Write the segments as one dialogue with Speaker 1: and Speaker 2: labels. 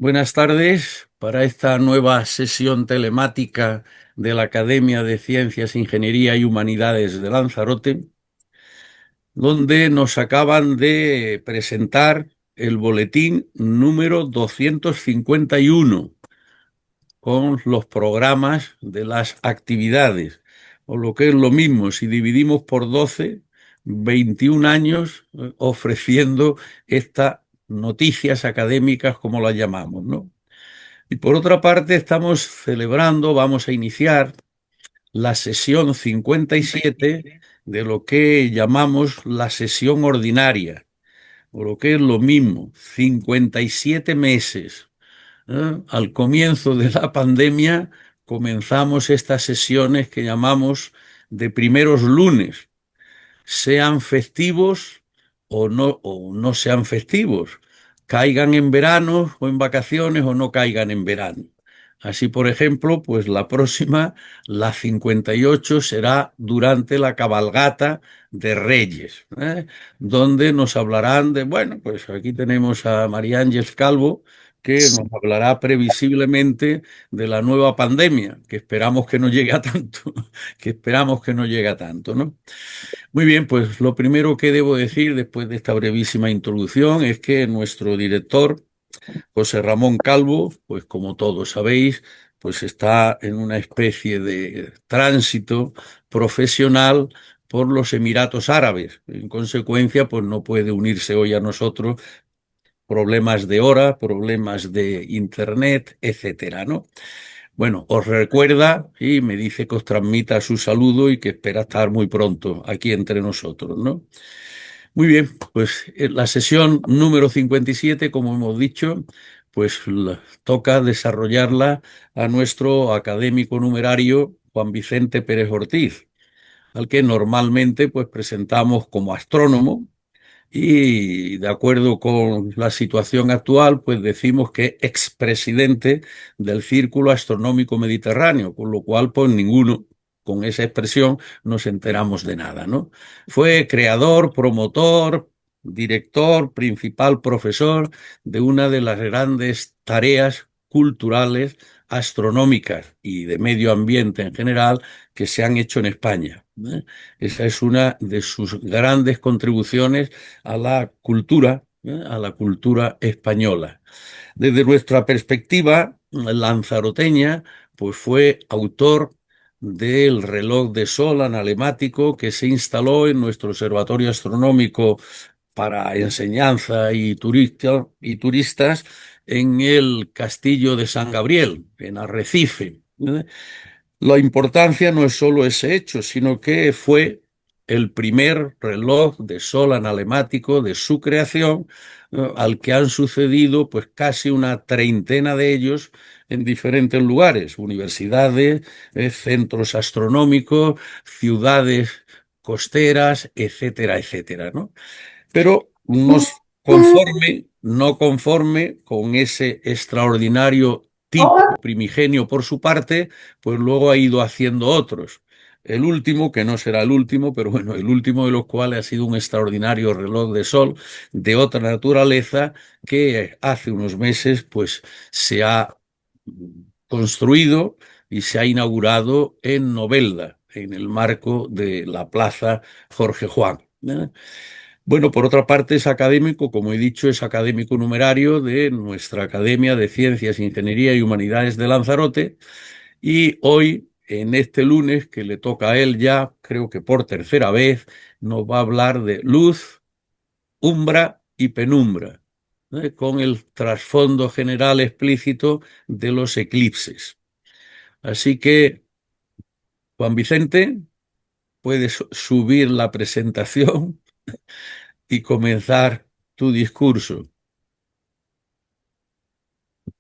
Speaker 1: Buenas tardes para esta nueva sesión telemática de la Academia de Ciencias, Ingeniería y Humanidades de Lanzarote, donde nos acaban de presentar el boletín número 251 con los programas de las actividades, o lo que es lo mismo, si dividimos por 12, 21 años ofreciendo estas noticias académicas, como las llamamos, ¿no? Y por otra parte, estamos celebrando, vamos a iniciar la sesión 57 de lo que llamamos la sesión ordinaria, o lo que es lo mismo, 57 meses. Al comienzo de la pandemia comenzamos estas sesiones que llamamos de primeros lunes, sean festivos o no sean festivos, caigan en verano o en vacaciones o no caigan en verano. Así, por ejemplo, pues la próxima, la 58, será durante la cabalgata de Reyes, donde nos hablarán de, bueno, pues aquí tenemos a María Ángeles Calvo, que nos hablará previsiblemente de la nueva pandemia, que esperamos que no llegue a tanto, que esperamos que no llegue a tanto, ¿no? Muy bien, pues lo primero que debo decir después de esta brevísima introducción es que nuestro director, José Ramón Calvo, pues como todos sabéis, pues está en una especie de tránsito profesional por los Emiratos Árabes. En consecuencia, pues no puede unirse hoy a nosotros, problemas de hora, problemas de internet, etcétera, ¿no? Bueno, os recuerda y me dice que os transmita su saludo y que espera estar muy pronto aquí entre nosotros, ¿no? Muy bien, pues la sesión número 57, como hemos dicho, pues toca desarrollarla a nuestro académico numerario Juan Vicente Pérez Ortiz, al que normalmente pues presentamos como astrónomo, y de acuerdo con la situación actual, pues decimos que expresidente del Círculo Astronómico Mediterráneo, con lo cual, pues ninguno con esa expresión nos enteramos de nada, ¿no? Fue creador, promotor, director, principal profesor de una de las grandes tareas culturales, astronómicas y de medio ambiente en general que se han hecho en España, ¿eh? Esa es una de sus grandes contribuciones a la cultura española. Desde nuestra perspectiva lanzaroteña, pues fue autor del reloj de sol analemático que se instaló en nuestro observatorio astronómico para enseñanza y turistas en el Castillo de San Gabriel, en Arrecife. La importancia no es solo ese hecho, sino que fue el primer reloj de sol analemático de su creación, al que han sucedido pues casi una treintena de ellos en diferentes lugares, universidades, centros astronómicos, ciudades costeras, etcétera, etcétera, ¿no? Pero no conforme con ese extraordinario tipo primigenio por su parte, pues luego ha ido haciendo otros. El último, que no será el último, pero bueno, el último de los cuales ha sido un extraordinario reloj de sol de otra naturaleza que hace unos meses pues se ha construido y se ha inaugurado en Novelda, en el marco de la Plaza Jorge Juan, ¿eh? Bueno, por otra parte es académico, como he dicho, es académico numerario de nuestra Academia de Ciencias, Ingeniería y Humanidades de Lanzarote, y hoy, en este lunes, que le toca a él ya, creo que por tercera vez, nos va a hablar de luz, umbra y penumbra, con el trasfondo general explícito de los eclipses. Así que, Juan Vicente, puedes subir la presentación y comenzar tu discurso.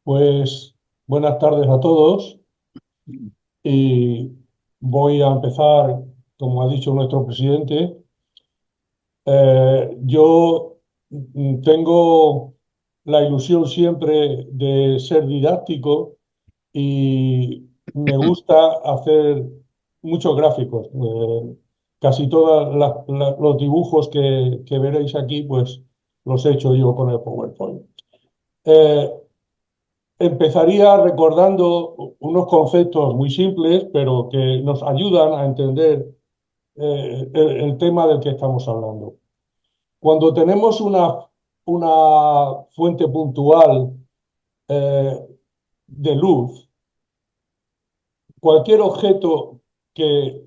Speaker 2: Pues buenas tardes a todos y voy a empezar, como ha dicho nuestro presidente. Yo tengo la ilusión siempre de ser didáctico y me gusta hacer muchos gráficos. Casi todos los dibujos que veréis aquí, pues los he hecho yo con el PowerPoint. Eh, empezaría recordando unos conceptos muy simples, pero que nos ayudan a entender el tema del que estamos hablando. Cuando tenemos una fuente puntual eh, de luz, cualquier objeto que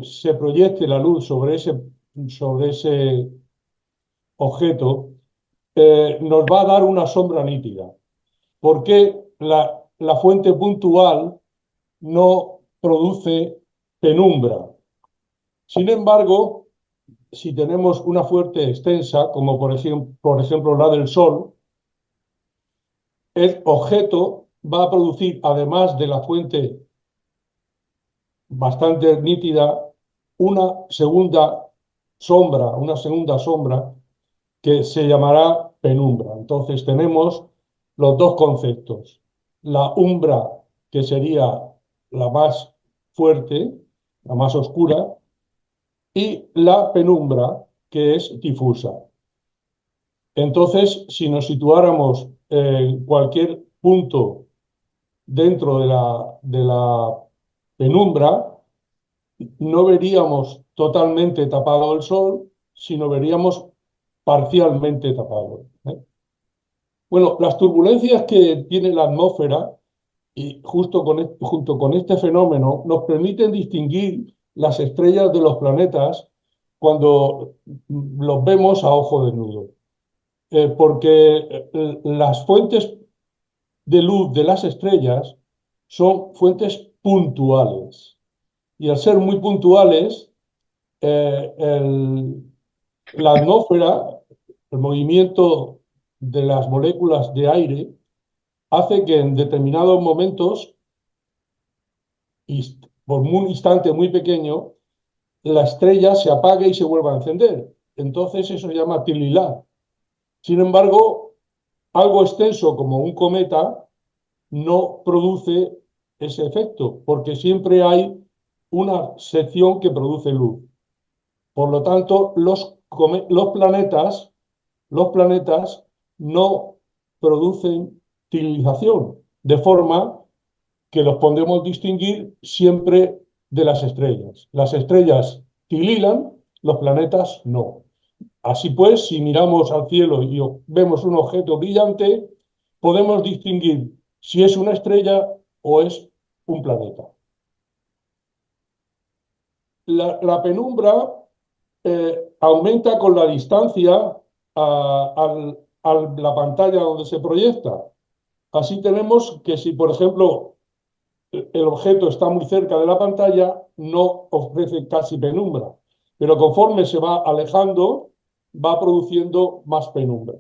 Speaker 2: se proyecte la luz sobre ese objeto nos va a dar una sombra nítida, porque la fuente puntual no produce penumbra. Sin embargo, si tenemos una fuente extensa, como por ejemplo la del Sol, el objeto va a producir, además de la fuente bastante nítida, una segunda sombra que se llamará penumbra. Entonces tenemos los dos conceptos. La umbra, que sería la más fuerte, la más oscura, y la penumbra, que es difusa. Entonces, si nos situáramos en cualquier punto dentro de la penumbra, no veríamos totalmente tapado el sol, sino veríamos parcialmente tapado, ¿eh? Bueno, las turbulencias que tiene la atmósfera y junto con este fenómeno nos permiten distinguir las estrellas de los planetas cuando los vemos a ojo desnudo. Porque las fuentes de luz de las estrellas son fuentes puntuales. Y al ser muy puntuales, eh, el- la atmósfera, el movimiento de las moléculas de aire, hace que en determinados momentos, y por un instante muy pequeño, la estrella se apague y se vuelva a encender. Entonces eso se llama tililar. Sin embargo, algo extenso como un cometa no produce ese efecto, porque siempre hay una sección que produce luz. Por lo tanto, los planetas no producen tilización, de forma que los podemos distinguir siempre de las estrellas. Las estrellas tililan, los planetas no. Así pues, si miramos al cielo y vemos un objeto brillante, podemos distinguir si es una estrella o es un planeta. La penumbra aumenta con la distancia a la pantalla donde se proyecta. Así tenemos que si, por ejemplo, el objeto está muy cerca de la pantalla, no ofrece casi penumbra, pero conforme se va alejando, va produciendo más penumbra.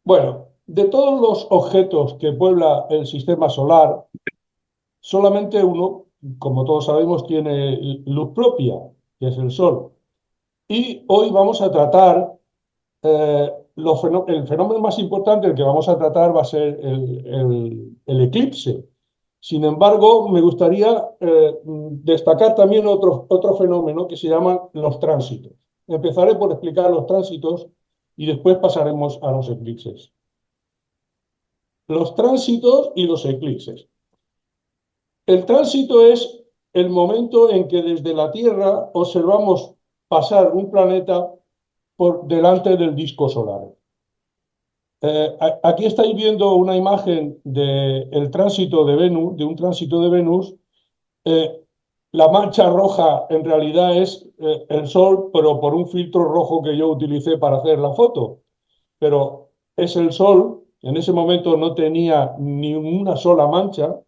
Speaker 2: Bueno, de todos los objetos que puebla el sistema solar, solamente uno, como todos sabemos, tiene luz propia, que es el Sol. Y hoy vamos a tratar, el fenómeno más importante, el que vamos a tratar va a ser el eclipse. Sin embargo, me gustaría destacar también otro fenómeno que se llaman los tránsitos. Empezaré por explicar los tránsitos y después pasaremos a los eclipses. Los tránsitos y los eclipses. El tránsito es el momento en que desde la Tierra observamos pasar un planeta por delante del disco solar. Aquí estáis viendo una imagen del tránsito de Venus, de un tránsito de Venus. Eh, la mancha roja en realidad es el Sol, pero por un filtro rojo que yo utilicé para hacer la foto. Pero es el Sol, en ese momento no tenía ni una sola mancha.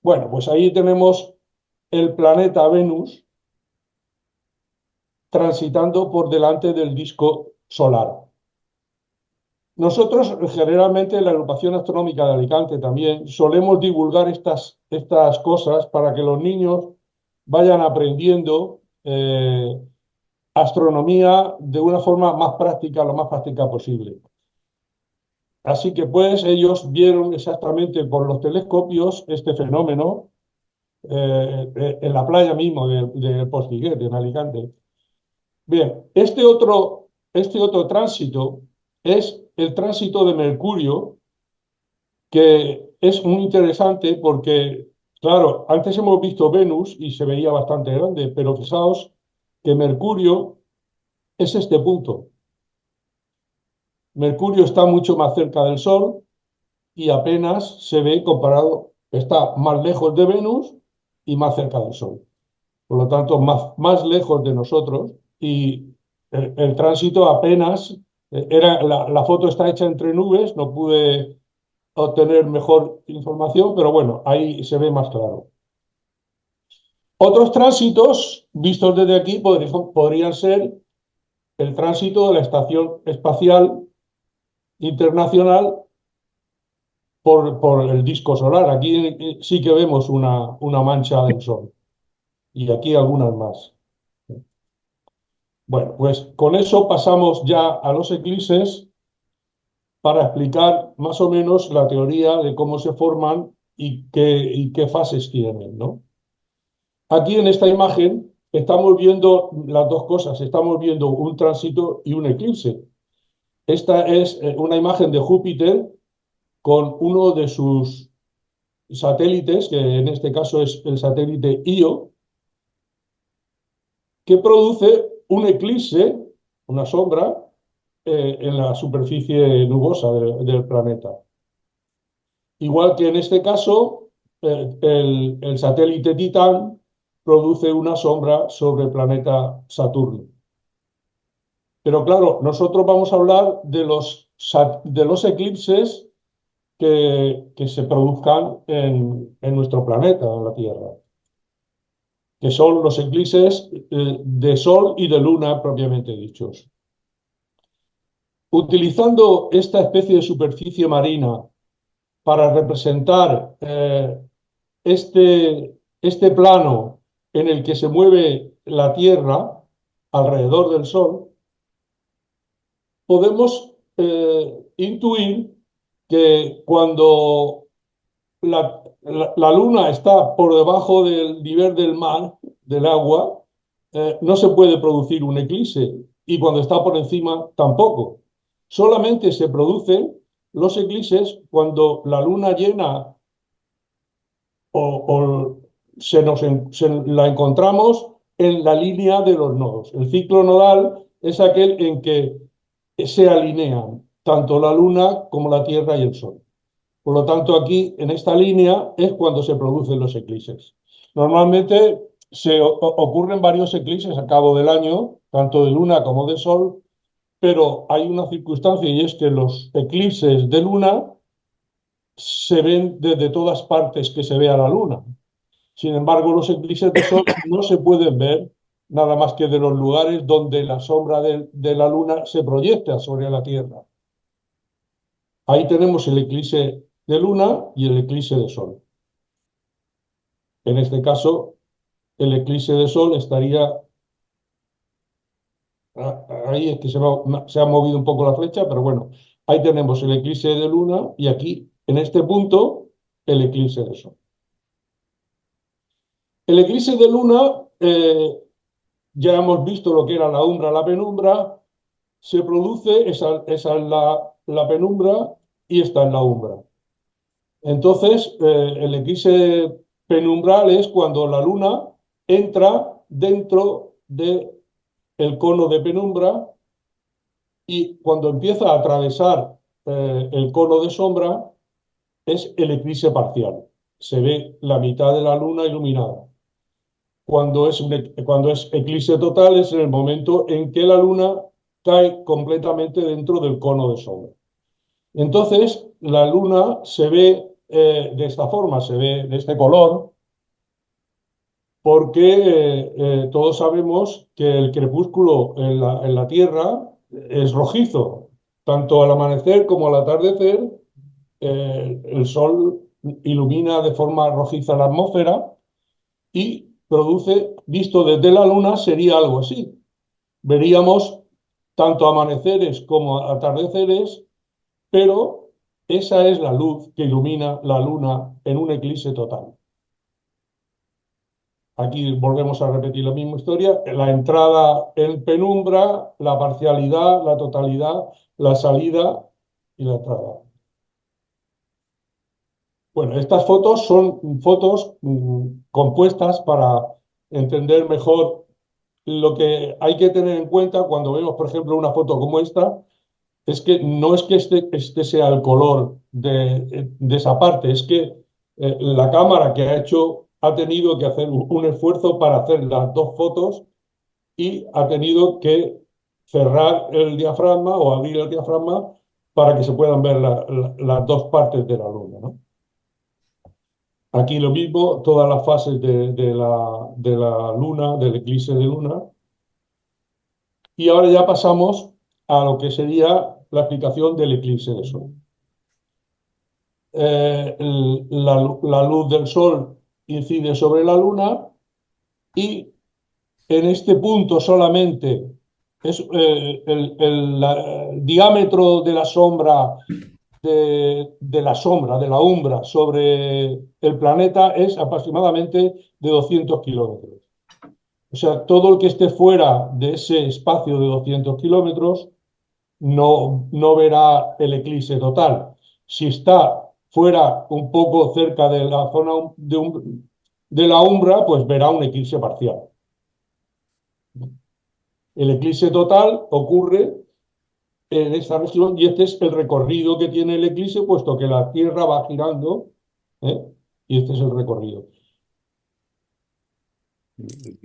Speaker 2: Bueno, pues ahí tenemos el planeta Venus transitando por delante del disco solar. Nosotros, generalmente, en la Agrupación Astronómica de Alicante también solemos divulgar estas cosas para que los niños vayan aprendiendo astronomía de una forma más práctica, lo más práctica posible. Así que, pues, ellos vieron exactamente por los telescopios este fenómeno en la playa mismo de Postiguet, en Alicante. Bien, este otro tránsito es el tránsito de Mercurio, que es muy interesante porque, claro, antes hemos visto Venus y se veía bastante grande, pero fijaos que Mercurio es este punto. Mercurio está mucho más cerca del Sol y apenas se ve comparado, está más lejos de Venus y más cerca del Sol. Por lo tanto, más lejos de nosotros y el tránsito apenas, la foto está hecha entre nubes, no pude obtener mejor información, pero bueno, ahí se ve más claro. Otros tránsitos vistos desde aquí podrían ser el tránsito de la Estación Espacial Internacional por el disco solar. Aquí sí que vemos una mancha del Sol y aquí algunas más. Bueno, pues con eso pasamos ya a los eclipses para explicar más o menos la teoría de cómo se forman y qué fases tienen, ¿no? Aquí en esta imagen estamos viendo las dos cosas, estamos viendo un tránsito y un eclipse. Esta es una imagen de Júpiter con uno de sus satélites, que en este caso es el satélite Io, que produce un eclipse, una sombra, en la superficie nubosa del planeta. Igual que en este caso, el satélite Titán produce una sombra sobre el planeta Saturno. Pero claro, nosotros vamos a hablar de los eclipses que se produzcan en nuestro planeta, en la Tierra, que son los eclipses de Sol y de Luna propiamente dichos. Utilizando esta especie de superficie marina para representar este plano en el que se mueve la Tierra alrededor del Sol, podemos intuir que cuando la Luna está por debajo del nivel del mar, del agua, no se puede producir un eclipse y cuando está por encima tampoco. Solamente se producen los eclipses cuando la Luna llena o la encontramos en la línea de los nodos. El ciclo nodal es aquel en que se alinean tanto la Luna como la Tierra y el Sol. Por lo tanto, aquí en esta línea es cuando se producen los eclipses. Normalmente ocurren varios eclipses a cabo del año, tanto de Luna como de Sol, pero hay una circunstancia y es que los eclipses de Luna se ven desde todas partes que se vea la Luna. Sin embargo, los eclipses de Sol no se pueden ver nada más que de los lugares donde la sombra de la Luna se proyecta sobre la Tierra. Ahí tenemos el eclipse de Luna y el eclipse de Sol. En este caso, el eclipse de Sol estaría... Ahí es que se ha movido un poco la flecha, pero bueno, ahí tenemos el eclipse de Luna y aquí, en este punto, el eclipse de Sol. El eclipse de Luna, ya hemos visto lo que era la umbra, la penumbra, se produce, esa es la penumbra y esta es la umbra. Entonces, el eclipse penumbral es cuando la Luna entra dentro del cono de penumbra y cuando empieza a atravesar el cono de sombra es el eclipse parcial. Se ve la mitad de la Luna iluminada. Cuando es eclipse total es en el momento en que la Luna cae completamente dentro del cono de sombra. Entonces, la Luna se ve de esta forma, se ve de este color, porque todos sabemos que el crepúsculo en la Tierra es rojizo. Tanto al amanecer como al atardecer, el Sol ilumina de forma rojiza la atmósfera y produce, visto desde la Luna, sería algo así. Veríamos tanto amaneceres como atardeceres, pero esa es la luz que ilumina la Luna en un eclipse total. Aquí volvemos a repetir la misma historia, la entrada en penumbra, la parcialidad, la totalidad, la salida y la entrada. Bueno, estas fotos son fotos compuestas para entender mejor lo que hay que tener en cuenta cuando vemos, por ejemplo, una foto como esta, es que no es que este sea el color de esa parte, es que la cámara que ha hecho ha tenido que hacer un esfuerzo para hacer las dos fotos y ha tenido que cerrar el diafragma o abrir el diafragma para que se puedan ver las dos partes de la luna, ¿no? Aquí lo mismo, todas las fases de la luna, del eclipse de luna. Y ahora ya pasamos a lo que sería la explicación del eclipse de sol. La luz del sol incide sobre la luna y en este punto solamente es el diámetro de la sombra de la umbra sobre el planeta es aproximadamente de 200 kilómetros. O sea, todo el que esté fuera de ese espacio de 200 kilómetros no verá el eclipse total. Si está fuera un poco cerca de la zona de la umbra, pues verá un eclipse parcial. El eclipse total ocurre en esta región y este es el recorrido que tiene el eclipse, puesto que la Tierra va girando, ¿eh? Y este es el recorrido.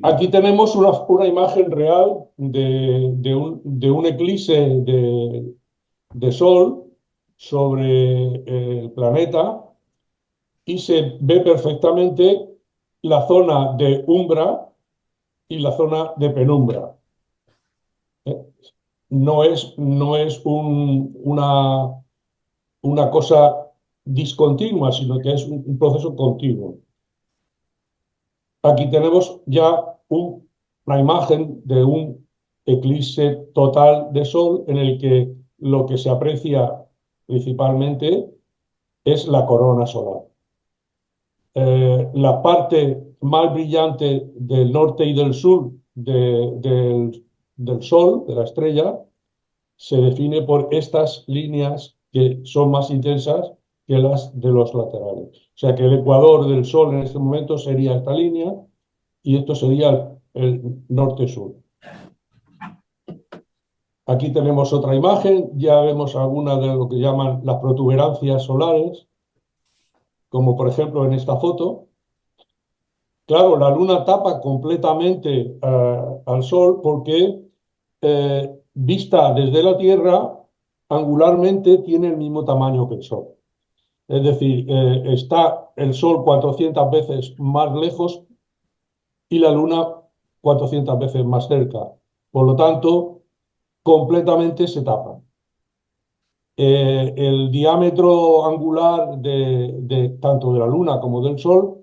Speaker 2: Aquí tenemos una imagen real de un eclipse de Sol sobre el planeta y se ve perfectamente la zona de umbra y la zona de penumbra. ¿Eh? No es una cosa discontinua, sino que es un proceso continuo. Aquí tenemos ya una imagen de un eclipse total de Sol en el que lo que se aprecia principalmente es la corona solar. La parte más brillante del norte y del sur del Sol, de la estrella, se define por estas líneas que son más intensas que las de los laterales. O sea que el ecuador del Sol en este momento sería esta línea y esto sería el norte-sur. Aquí tenemos otra imagen, ya vemos algunas de lo que llaman las protuberancias solares, como por ejemplo en esta foto. Claro, la luna tapa completamente al Sol porque vista desde la Tierra, angularmente tiene el mismo tamaño que el Sol. Es decir, está el Sol 400 veces más lejos y la Luna 400 veces más cerca. Por lo tanto, completamente se tapan. El diámetro angular tanto de la Luna como del Sol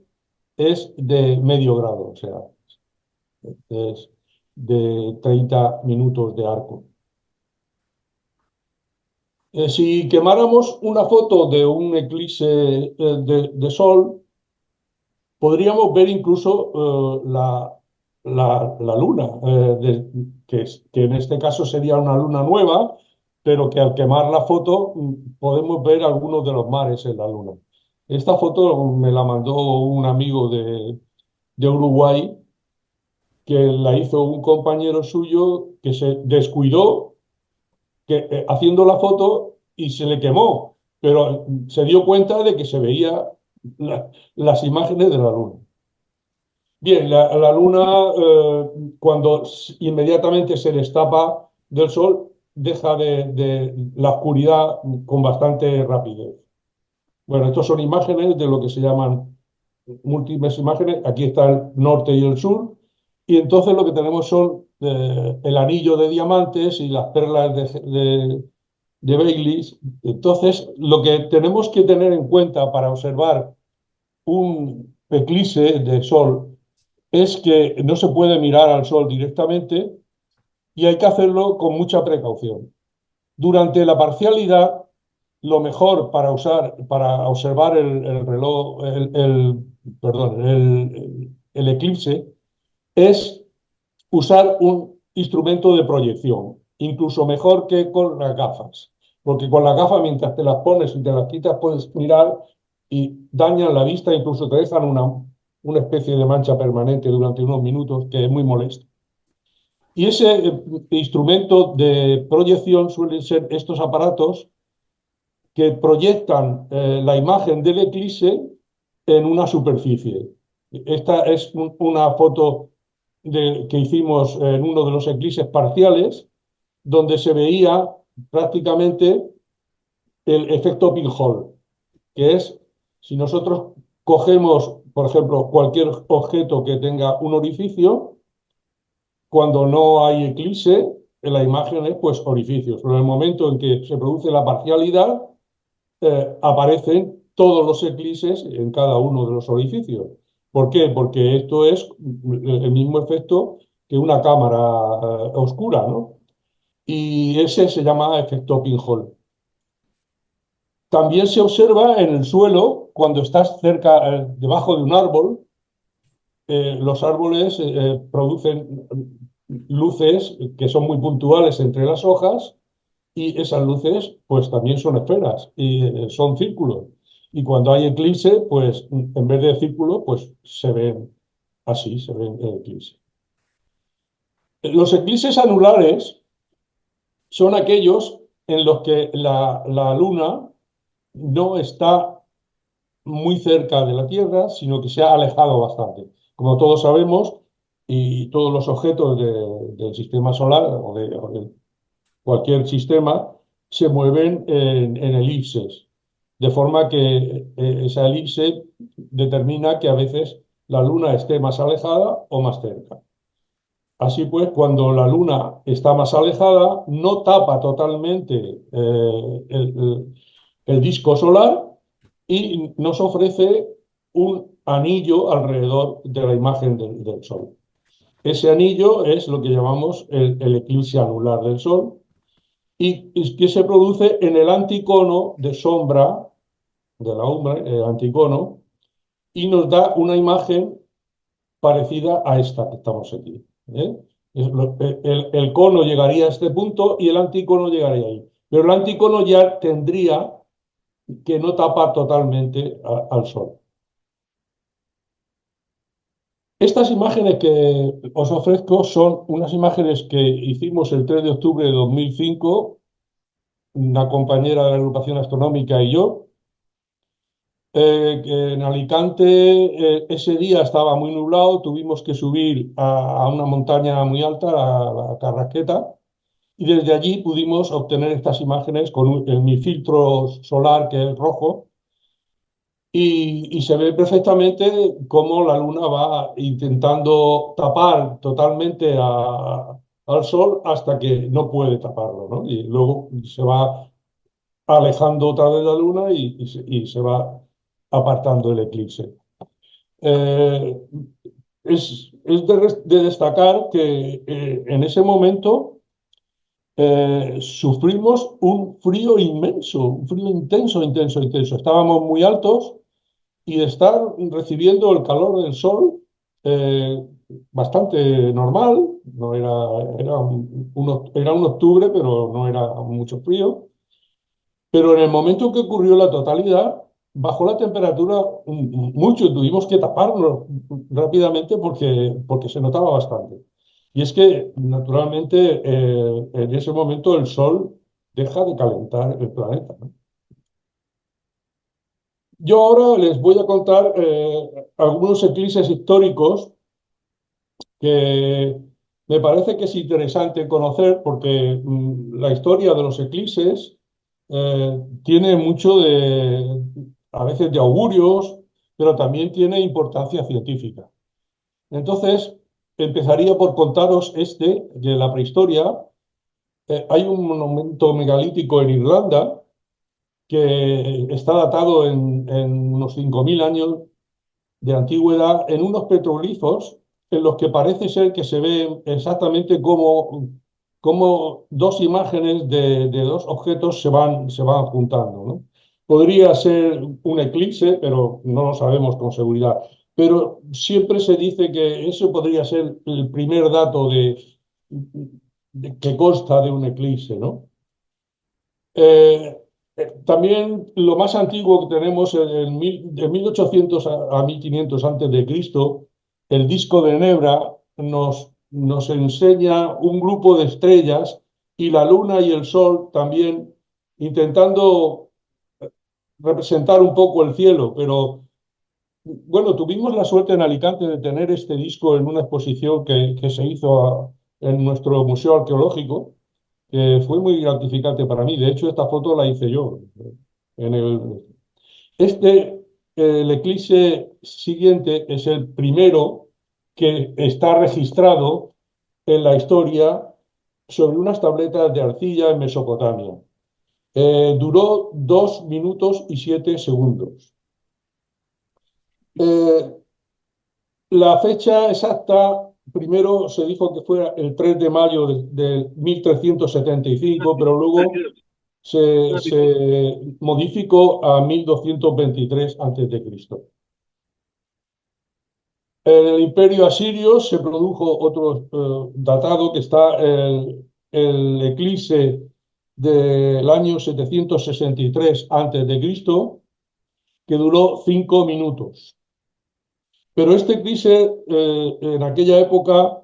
Speaker 2: es de medio grado, o sea, es de 30 minutos de arco. Si quemáramos una foto de un eclipse de Sol, podríamos ver incluso la luna, que en este caso sería una luna nueva, pero que al quemar la foto podemos ver algunos de los mares en la luna. Esta foto me la mandó un amigo de Uruguay, que la hizo un compañero suyo que se descuidó haciendo la foto y se le quemó, pero se dio cuenta de que se veía las imágenes de la luna. Bien, la luna, cuando inmediatamente se destapa del sol, deja de la oscuridad con bastante rapidez. Bueno, estas son imágenes de lo que se llaman múltiples imágenes. Aquí está el norte y el sur. Y entonces lo que tenemos son el anillo de diamantes y las perlas de Baileys. Entonces, lo que tenemos que tener en cuenta para observar un eclipse de sol es que no se puede mirar al sol directamente y hay que hacerlo con mucha precaución. Durante la parcialidad, lo mejor para observar el reloj, perdón, el eclipse es usar un instrumento de proyección, incluso mejor que con las gafas. porque con la gafa mientras te las pones y te las quitas puedes mirar y dañan la vista, incluso te dejan una especie de mancha permanente durante unos minutos que es muy molesto. Y ese instrumento de proyección suelen ser estos aparatos que proyectan la imagen del eclipse en una superficie. Esta es una foto que hicimos en uno de los eclipses parciales, donde se veía prácticamente el efecto pinhole, que es si nosotros cogemos, por ejemplo, cualquier objeto que tenga un orificio, cuando no hay eclipse, la imagen es pues orificios, pero en el momento en que se produce la parcialidad, aparecen todos los eclipses en cada uno de los orificios. ¿Por qué? Porque esto es el mismo efecto que una cámara oscura, ¿no? Y ese se llama efecto pinhole. También se observa en el suelo cuando estás cerca, debajo de un árbol. Los árboles producen luces que son muy puntuales entre las hojas y esas luces pues también son esferas y son círculos. Y cuando hay eclipse, pues en vez de círculo, pues se ven así, se ven eclipse. Los eclipses anulares son aquellos en los que la luna no está muy cerca de la Tierra, sino que se ha alejado bastante. Como todos sabemos, y todos los objetos del sistema solar o de cualquier sistema se mueven en elipses, de forma que esa elipse determina que a veces la Luna esté más alejada o más cerca. Así pues, cuando la Luna está más alejada, no tapa totalmente el disco solar y nos ofrece un anillo alrededor de la imagen del Sol. Ese anillo es lo que llamamos el eclipse anular del Sol y que se produce en el anticono de sombra de la umbra, el anticono, y nos da una imagen parecida a esta que estamos aquí. ¿Eh? El cono llegaría a este punto y el anticono llegaría ahí. Pero el anticono ya tendría que no tapar totalmente al Sol. Estas imágenes que os ofrezco son unas imágenes que hicimos el 3 de octubre de 2005, una compañera de la agrupación astronómica y yo. Que en Alicante ese día estaba muy nublado, tuvimos que subir a una montaña muy alta, la Carrasqueta, y desde allí pudimos obtener estas imágenes con mi filtro solar que es rojo, y se ve perfectamente cómo la luna va intentando tapar totalmente al sol hasta que no puede taparlo, ¿no? Y luego se va alejando otra vez la luna y se va apartando el eclipse. Eh, es de destacar que en ese momento sufrimos un frío inmenso, un frío intenso, intenso, intenso. Estábamos muy altos y de estar recibiendo el calor del sol eh, bastante normal, no era, era un octubre, pero no era mucho frío. Pero en el momento que ocurrió la totalidad, bajó la temperatura mucho, tuvimos que taparnos rápidamente porque se notaba bastante. Y es que, naturalmente, en ese momento el Sol deja de calentar el planeta, ¿no? Yo ahora les voy a contar algunos eclipses históricos que me parece que es interesante conocer porque la historia de los eclipses tiene mucho a veces de augurios, pero también tiene importancia científica. Entonces, empezaría por contaros de la prehistoria. Hay un monumento megalítico en Irlanda que está datado en unos 5.000 años de antigüedad en unos petroglifos en los que parece ser que se ve exactamente cómo dos imágenes de dos objetos se van juntando, ¿no? Podría ser un eclipse, pero no lo sabemos con seguridad. Pero siempre se dice que eso podría ser el primer dato que consta de un eclipse, ¿no? Eh, También lo más antiguo que tenemos de 1800 a 1500 antes de Cristo, el disco de Nebra nos enseña un grupo de estrellas y la luna y el sol también intentando representar un poco el cielo, pero bueno, tuvimos la suerte en Alicante de tener este disco en una exposición que se hizo en nuestro museo arqueológico, que fue muy gratificante para mí. De hecho, esta foto la hice yo. En este, el eclipse siguiente es el primero que está registrado en la historia sobre unas tabletas de arcilla en Mesopotamia. Duró 2 minutos y 7 segundos. Eh, La fecha exacta, primero se dijo que fuera el 3 de mayo de 1375, pero luego se modificó a 1223 a.C. En el Imperio Asirio se produjo otro datado que está el eclipse del año 763 a.C., que duró 5 minutos. Pero este eclipse en aquella época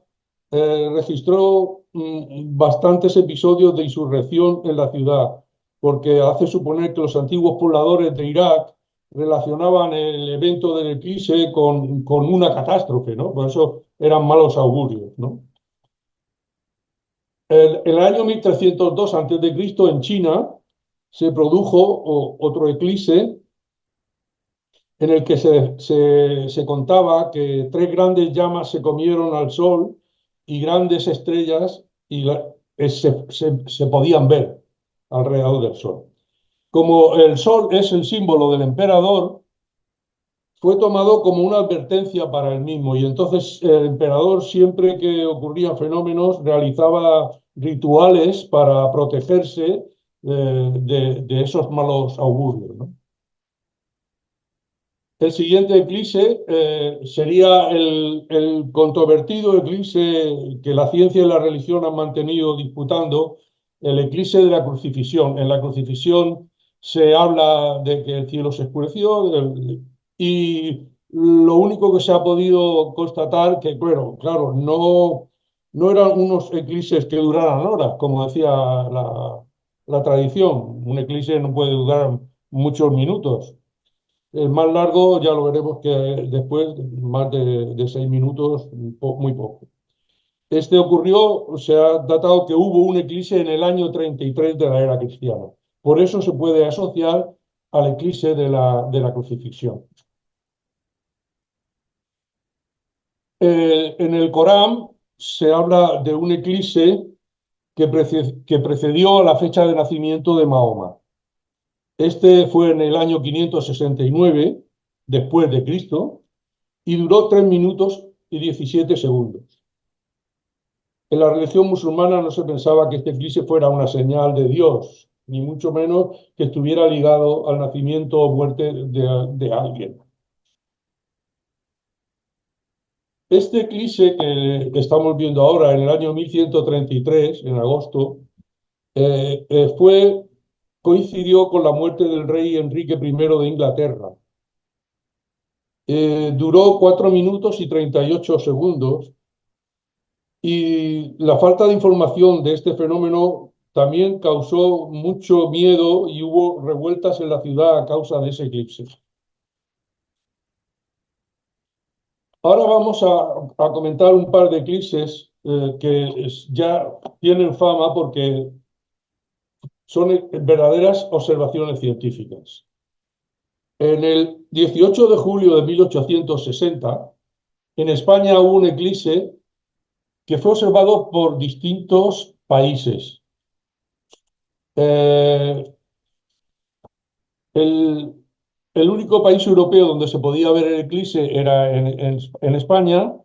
Speaker 2: registró bastantes episodios de insurrección en la ciudad, porque hace suponer que los antiguos pobladores de Irak relacionaban el evento del eclipse con una catástrofe, ¿no? Por eso eran malos augurios, ¿no? El año 1302 a.C., en China, se produjo otro eclipse en el que se contaba que tres grandes llamas se comieron al sol y grandes estrellas se podían ver alrededor del sol. Como el sol es el símbolo del emperador, fue tomado como una advertencia para el mismo y entonces el emperador siempre que ocurrían fenómenos realizaba rituales para protegerse de esos malos augurios, ¿no? El siguiente eclipse sería el controvertido eclipse que la ciencia y la religión han mantenido disputando, el eclipse de la crucifixión. En la crucifixión se habla de que el cielo se oscureció y lo único que se ha podido constatar que, bueno, claro, no eran unos eclipses que duraran horas, como decía la tradición. Un eclipse no puede durar muchos minutos. El más largo ya lo veremos que después, más de 6 minutos, muy poco. Este ocurrió, se ha datado que hubo un eclipse en el año 33 de la era cristiana. Por eso se puede asociar al eclipse de la crucifixión. En el Corán se habla de un eclipse que precedió a la fecha de nacimiento de Mahoma. Este fue en el año 569 después de Cristo y duró 3 minutos y 17 segundos. En la religión musulmana no se pensaba que este eclipse fuera una señal de Dios, ni mucho menos que estuviera ligado al nacimiento o muerte de alguien. Este eclipse que estamos viendo ahora en el año 1133, en agosto, coincidió con la muerte del rey Enrique I de Inglaterra. Duró 4 minutos y 38 segundos y la falta de información de este fenómeno también causó mucho miedo y hubo revueltas en la ciudad a causa de ese eclipse. Ahora vamos a comentar un par de eclipses ya tienen fama porque son verdaderas observaciones científicas. En el 18 de julio de 1860, en España hubo un eclipse que fue observado por distintos países. Eh, el, el único país europeo donde se podía ver el eclipse era en España.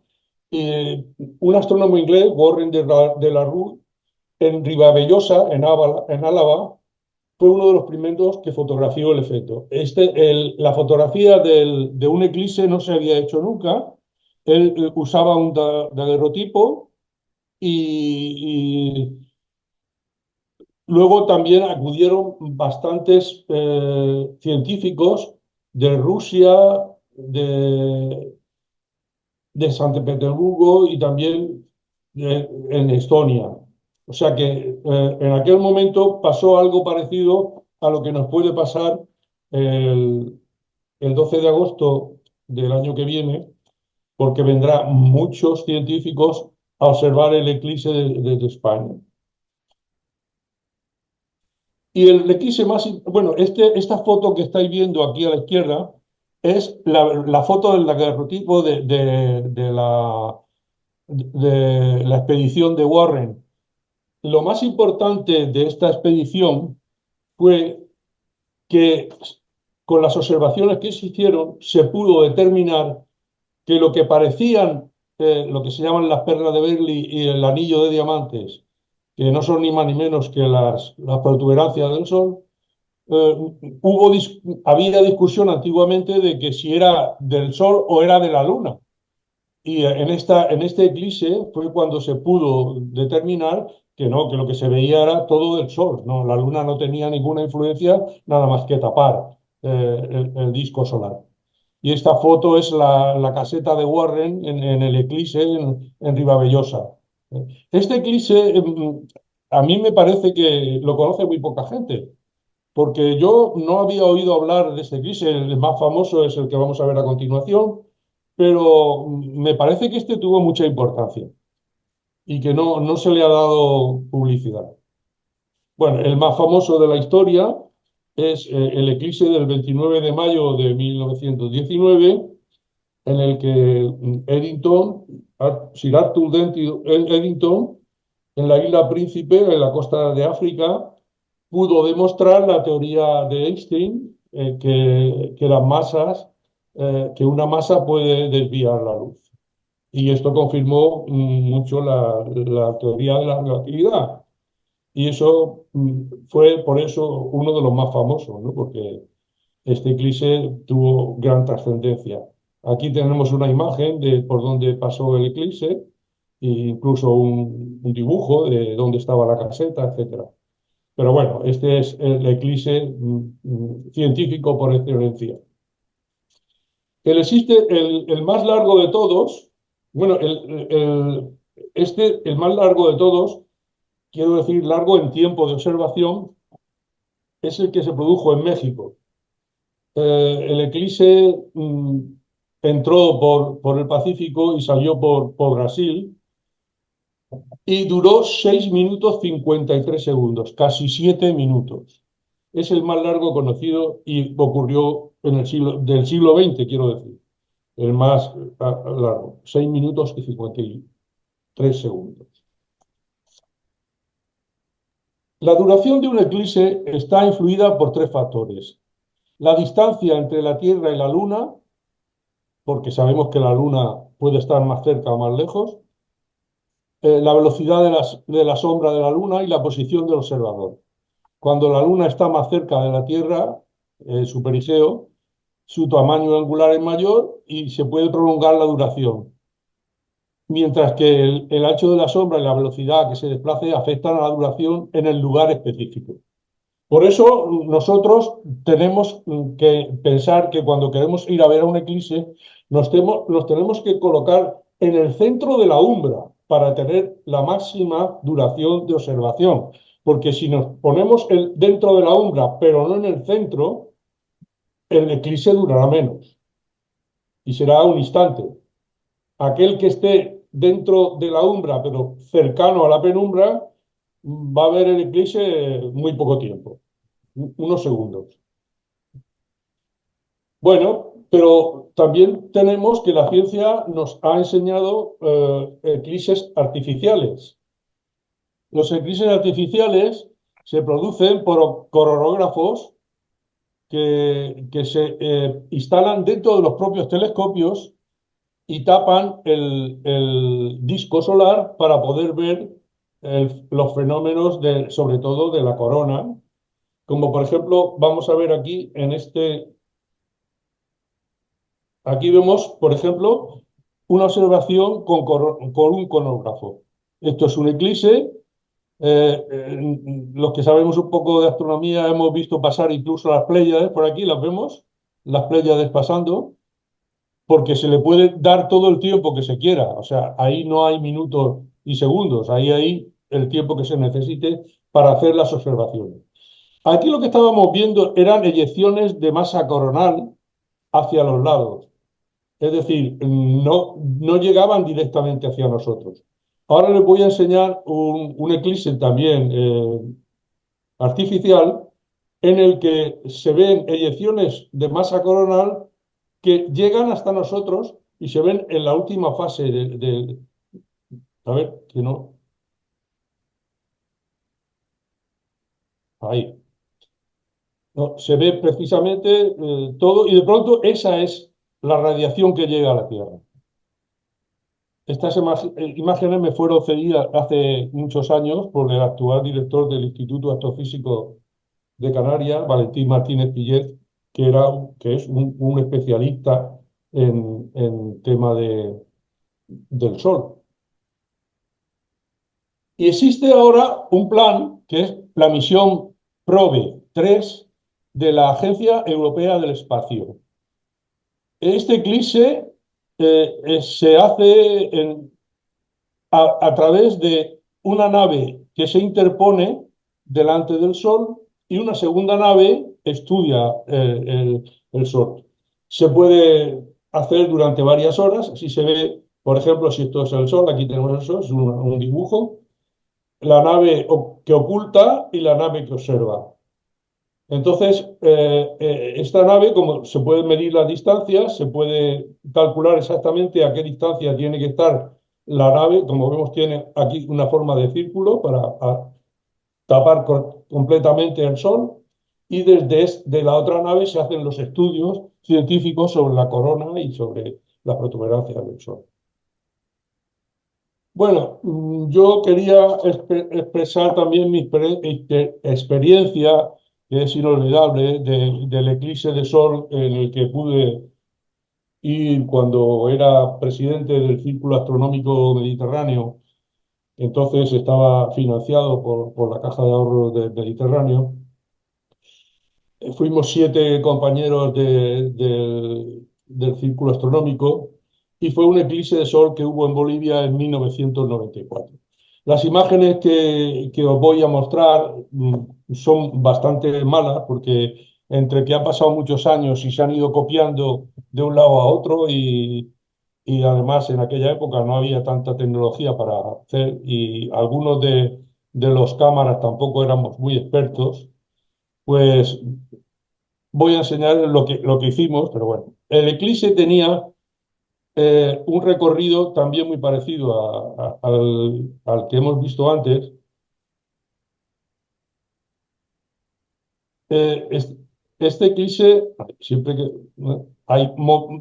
Speaker 2: Un astrónomo inglés, Warren de la Rue, en Ribavellosa, en Álava, fue uno de los primeros que fotografió el efecto. La fotografía de un eclipse no se había hecho nunca. Él usaba un daguerrotipo y Luego también acudieron bastantes científicos de Rusia, de, de San Petersburgo y también en Estonia. O sea que en aquel momento pasó algo parecido a lo que nos puede pasar el, el 12 de agosto del año que viene, porque vendrán muchos científicos a observar el eclipse desde España. Y el eclipse más, bueno, esta foto que estáis viendo aquí a la izquierda es la foto del daguerrotipo de la expedición de Warren. Lo más importante de esta expedición fue que con las observaciones que se hicieron se pudo determinar que lo que parecían, lo que se llaman las perlas de Berly y el anillo de diamantes, que no son ni más ni menos que las protuberancias del Sol, eh, había discusión antiguamente de que si era del Sol o era de la Luna. Y en este eclipse fue cuando se pudo determinar que no, que lo que se veía era todo del Sol. No, la Luna no tenía ninguna influencia, nada más que tapar el disco solar. Y esta foto es la caseta de Warren en el eclipse en Ribavellosa. Este eclipse, a mí me parece que lo conoce muy poca gente, porque yo no había oído hablar de este eclipse. El más famoso es el que vamos a ver a continuación, pero me parece que este tuvo mucha importancia y que no se le ha dado publicidad. Bueno, el más famoso de la historia es el eclipse del 29 de mayo de 1919, en el que Sir Arthur Eddington, en la isla Príncipe, en la costa de África, pudo demostrar la teoría de Einstein, que las masas, que una masa puede desviar la luz. Y esto confirmó mucho la teoría de la relatividad. Y eso fue por eso uno de los más famosos, ¿no? Porque este eclipse tuvo gran trascendencia. Aquí tenemos una imagen de por dónde pasó el eclipse, e incluso un dibujo de dónde estaba la caseta, etcétera. Pero bueno, este es el eclipse científico por excelencia. El más largo de todos, bueno, el más largo de todos, quiero decir largo en tiempo de observación, es el que se produjo en México. El eclipse entró por el Pacífico y salió por Brasil y duró 6 minutos 53 segundos, casi 7 minutos. Es el más largo conocido y ocurrió en del siglo XX, quiero decir, el más largo, 6 minutos y 53 segundos. La duración de un eclipse está influida por tres factores: la distancia entre la Tierra y la Luna, porque sabemos que la Luna puede estar más cerca o más lejos, la velocidad de la sombra de la Luna y la posición del observador. Cuando la Luna está más cerca de la Tierra, su perigeo, su tamaño angular es mayor y se puede prolongar la duración, mientras que el ancho de la sombra y la velocidad que se desplace afectan a la duración en el lugar específico. Por eso nosotros tenemos que pensar que cuando queremos ir a ver a un eclipse, nos tenemos que colocar en el centro de la umbra para tener la máxima duración de observación. Porque si nos ponemos dentro de la umbra, pero no en el centro, el eclipse durará menos y será un instante. Aquel que esté dentro de la umbra, pero cercano a la penumbra, va a ver el eclipse muy poco tiempo, unos segundos. Bueno, pero también tenemos que la ciencia nos ha enseñado eclipses artificiales. Los eclipses artificiales se producen por coronágrafos que se instalan dentro de los propios telescopios y tapan el disco solar para poder ver los fenómenos sobre todo de la corona, como por ejemplo vamos a ver aquí aquí vemos, por ejemplo, una observación con un cronógrafo. Esto es un eclipse Los que sabemos un poco de astronomía hemos visto pasar incluso las Pléyades por aquí, las vemos, las Pléyades pasando, porque se le puede dar todo el tiempo que se quiera. O sea, ahí no hay minutos y segundos, ahí hay el tiempo que se necesite para hacer las observaciones. Aquí lo que estábamos viendo eran eyecciones de masa coronal hacia los lados. Es decir, no llegaban directamente hacia nosotros. Ahora les voy a enseñar un eclipse también artificial en el que se ven eyecciones de masa coronal que llegan hasta nosotros y se ven en la última fase a ver, que no, ahí. No, se ve precisamente todo y de pronto esa es la radiación que llega a la Tierra. Estas imágenes me fueron cedidas hace muchos años por el actual director del Instituto Astrofísico de Canarias, Valentín Martínez Pillet, que es un especialista en tema del Sol. Y existe ahora un plan que es la misión PROBE 3 de la Agencia Europea del Espacio. Este eclipse se hace a través de una nave que se interpone delante del Sol y una segunda nave estudia el Sol. Se puede hacer durante varias horas, así se ve, por ejemplo, si esto es el Sol, aquí tenemos el Sol, es un dibujo, la nave que oculta y la nave que observa. Entonces, esta nave, como se pueden medir las distancias, se puede calcular exactamente a qué distancia tiene que estar la nave. Como vemos, tiene aquí una forma de círculo para tapar completamente el Sol. Y de la otra nave se hacen los estudios científicos sobre la corona y sobre las protuberancias del Sol. Bueno, yo quería expresar también mi experiencia, que es inolvidable, del eclipse de sol en el que pude ir cuando era presidente del Círculo Astronómico Mediterráneo. Entonces estaba financiado por la Caja de Ahorros del Mediterráneo. Fuimos 7 compañeros del Círculo Astronómico y fue un eclipse de sol que hubo en Bolivia en 1994. Las imágenes que os voy a mostrar son bastante malas porque entre que han pasado muchos años y se han ido copiando de un lado a otro y además en aquella época no había tanta tecnología para hacer y algunos de los cámaras tampoco éramos muy expertos, pues voy a enseñar lo que hicimos, pero bueno. El eclipse tenía un recorrido también muy parecido al que hemos visto antes. Eh, es- este eclipse, siempre que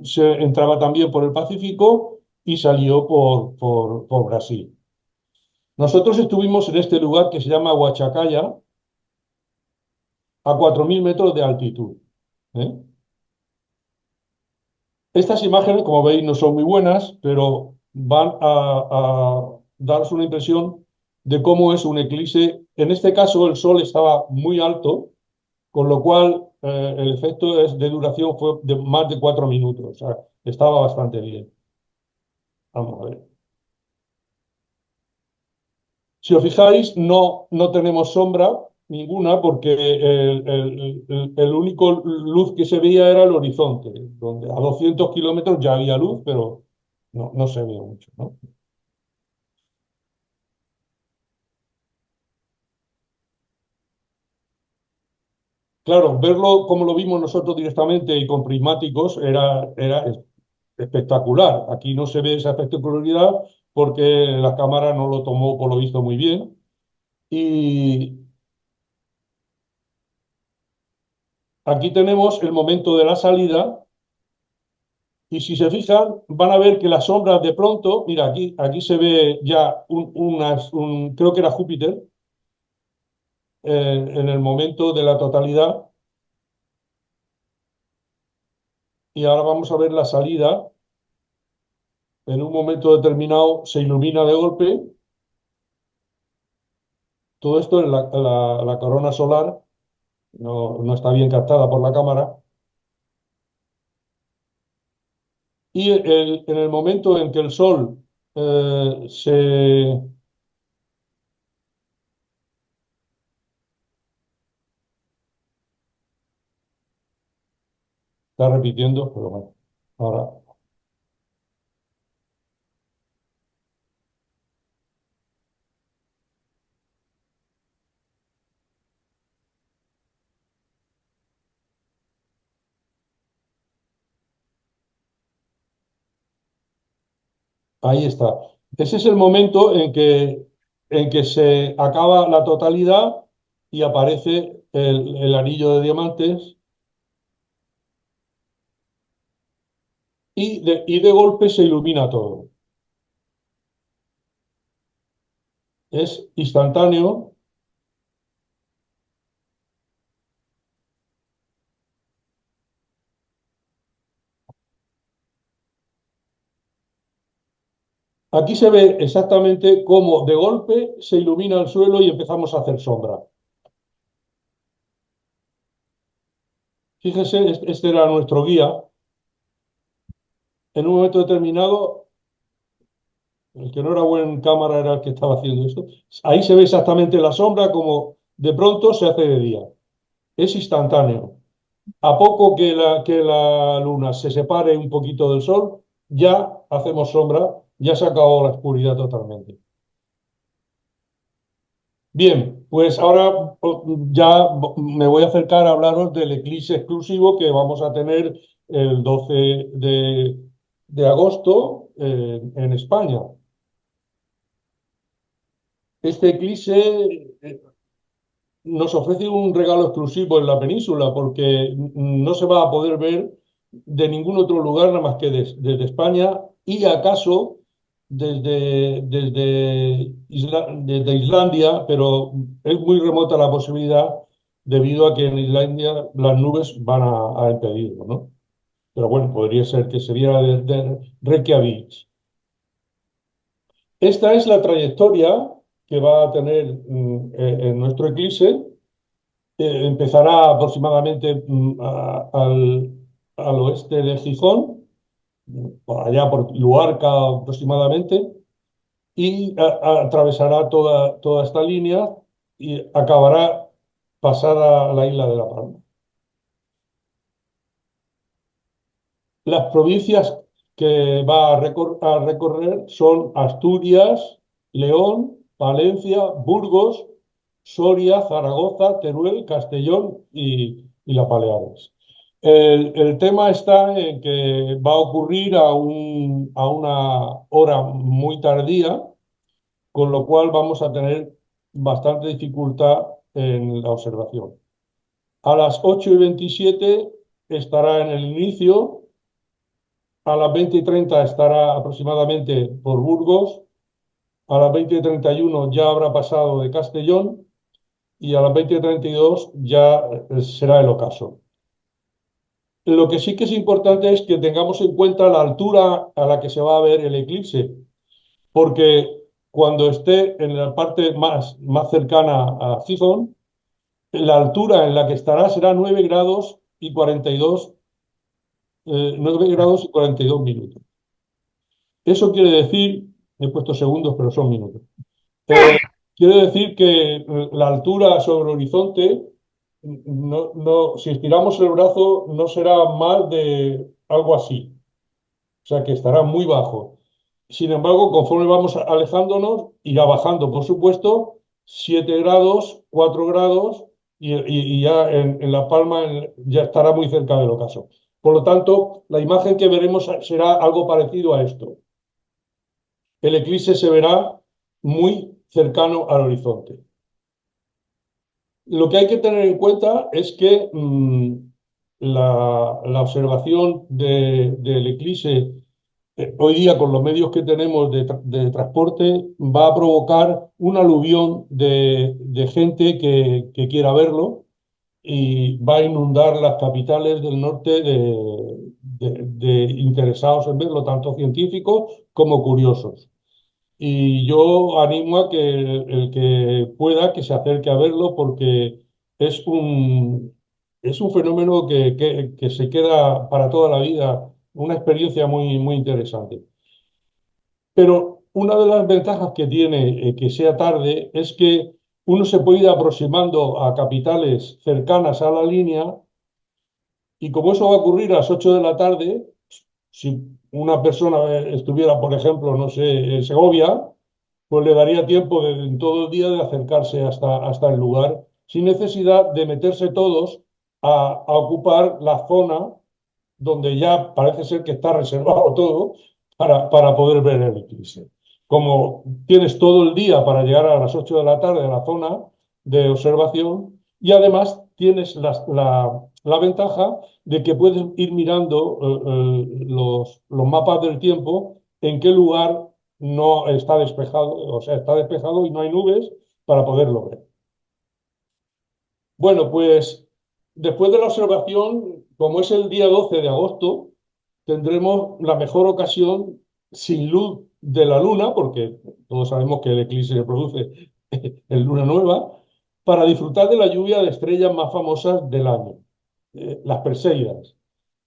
Speaker 2: se entraba también por el Pacífico y salió por Brasil. Nosotros estuvimos en este lugar que se llama Huachacalla, a 4.000 metros de altitud. ¿Eh? Estas imágenes, como veis, no son muy buenas, pero van a daros una impresión de cómo es un eclipse. En este caso, el Sol estaba muy alto, con lo cual el efecto de duración fue de más de 4 minutos. O sea, estaba bastante bien. Vamos a ver. Si os fijáis, no tenemos sombra ninguna porque el único luz que se veía era el horizonte, donde a 200 kilómetros ya había luz, pero no se veía mucho, ¿no? Claro, verlo como lo vimos nosotros directamente y con prismáticos era espectacular. Aquí no se ve esa espectacularidad porque la cámara no lo tomó por lo visto muy bien. Y aquí tenemos el momento de la salida y si se fijan van a ver que las sombras de pronto, mira, aquí se ve ya creo que era Júpiter, en el momento de la totalidad y ahora vamos a ver la salida. En un momento determinado se ilumina de golpe Todo esto en la corona solar no está bien captada por la cámara. Y en el momento en que el Sol se está repitiendo, pero bueno, ahora ahí está. Ese es el momento en que se acaba la totalidad y aparece el anillo de diamantes y de golpe se ilumina todo. Es instantáneo. Aquí se ve exactamente cómo de golpe se ilumina el suelo y empezamos a hacer sombra. Fíjese, este era nuestro guía. En un momento determinado, el que no era buen cámara era el que estaba haciendo esto. Ahí se ve exactamente la sombra como de pronto se hace de día. Es instantáneo. A poco que la luna se separe un poquito del sol, ya hacemos sombra, ya se acabó la oscuridad totalmente. Bien, pues ahora ya me voy a acercar a hablaros del eclipse exclusivo que vamos a tener el 12 de agosto en España. Este eclipse nos ofrece un regalo exclusivo en la península porque no se va a poder ver de ningún otro lugar nada más que desde España y acaso desde Islandia, pero es muy remota la posibilidad debido a que en Islandia las nubes van a impedirlo, ¿no? Pero bueno, podría ser que se viera desde Reykjavik. Esta es la trayectoria que va a tener en nuestro eclipse. Empezará aproximadamente al oeste de Gijón, por allá por Luarca aproximadamente, y atravesará toda esta línea y acabará pasada la isla de La Palma. Las provincias que va a recorrer son Asturias, León, Palencia, Burgos, Soria, Zaragoza, Teruel, Castellón y Las Baleares. El tema está en que va a ocurrir a una hora muy tardía, con lo cual vamos a tener bastante dificultad en la observación. A las 8:27 estará en el inicio, a las 20:30 estará aproximadamente por Burgos, a las 20:31 ya habrá pasado de Castellón y a las 20:32 ya será el ocaso. Lo que sí que es importante es que tengamos en cuenta la altura a la que se va a ver el eclipse, porque cuando esté en la parte más cercana a Gijón, la altura en la que estará será 9 grados y 42, 9 grados y 42 minutos. Eso quiere decir, he puesto segundos, pero son minutos. Quiere decir que la altura sobre el horizonte, si estiramos el brazo, no será más de algo así. O sea que estará muy bajo. Sin embargo, conforme vamos alejándonos, irá bajando, por supuesto, 7 grados, 4 grados, y ya en La Palma ya estará muy cerca del ocaso. Por lo tanto, la imagen que veremos será algo parecido a esto. El eclipse se verá muy cercano al horizonte. Lo que hay que tener en cuenta es que la observación del eclipse hoy día con los medios que tenemos de transporte va a provocar un aluvión de gente que quiera verlo y va a inundar las capitales del norte de interesados en verlo, tanto científicos como curiosos. Y yo animo a que el que pueda que se acerque a verlo porque es es un fenómeno que se queda para toda la vida, una experiencia muy interesante. Pero una de las ventajas que tiene que sea tarde es que uno se puede ir aproximando a capitales cercanas a la línea y como eso va a ocurrir a las 8 de la tarde, si una persona estuviera, por ejemplo, no sé, en Segovia, pues le daría tiempo en todo el día de acercarse hasta el lugar, sin necesidad de meterse todos a ocupar la zona donde ya parece ser que está reservado todo para poder ver el eclipse. Como tienes todo el día para llegar a las 8 de la tarde a la zona de observación y además tienes la ventaja de que puedes ir mirando los mapas del tiempo en qué lugar no está despejado, o sea, está despejado y no hay nubes para poderlo ver. Bueno, pues después de la observación, como es el día 12 de agosto, tendremos la mejor ocasión sin luz de la luna, porque todos sabemos que el eclipse se produce en luna nueva, para disfrutar de la lluvia de estrellas más famosas del año, las Perseidas,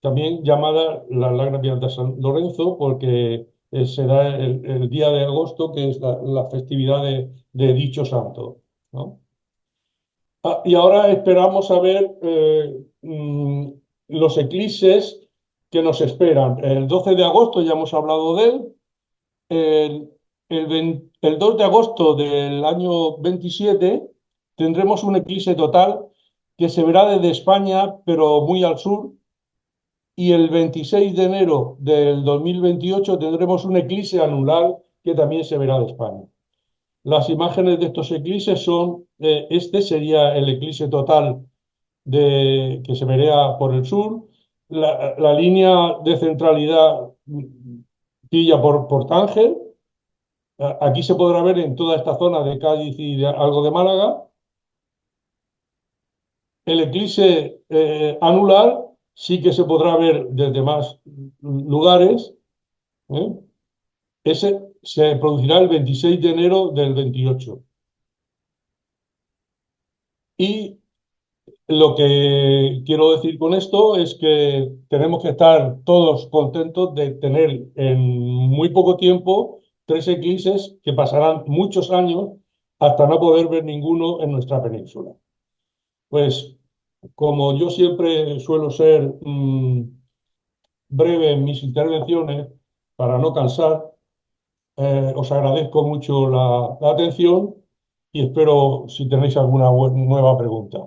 Speaker 2: también llamadas las lágrimas de San Lorenzo, porque será el día de agosto, que es la festividad de dicho santo, ¿no? Y ahora esperamos a ver los eclipses que nos esperan. El 12 de agosto ya hemos hablado de él. El, el 2 de agosto del año 27 tendremos un eclipse total que se verá desde España, pero muy al sur. Y el 26 de enero del 2028 tendremos un eclipse anular que también se verá de España. Las imágenes de estos eclipses son, este sería el eclipse total que se vería por el sur. La línea de centralidad pilla por Tánger. Aquí se podrá ver en toda esta zona de Cádiz y algo de Málaga. El eclipse anular sí que se podrá ver desde más lugares. ¿Eh? Ese se producirá el 26 de enero del 28. Y lo que quiero decir con esto es que tenemos que estar todos contentos de tener en muy poco tiempo tres eclipses que pasarán muchos años hasta no poder ver ninguno en nuestra península. Pues como yo siempre suelo ser breve en mis intervenciones para no cansar, os agradezco mucho la atención y espero si tenéis alguna nueva pregunta.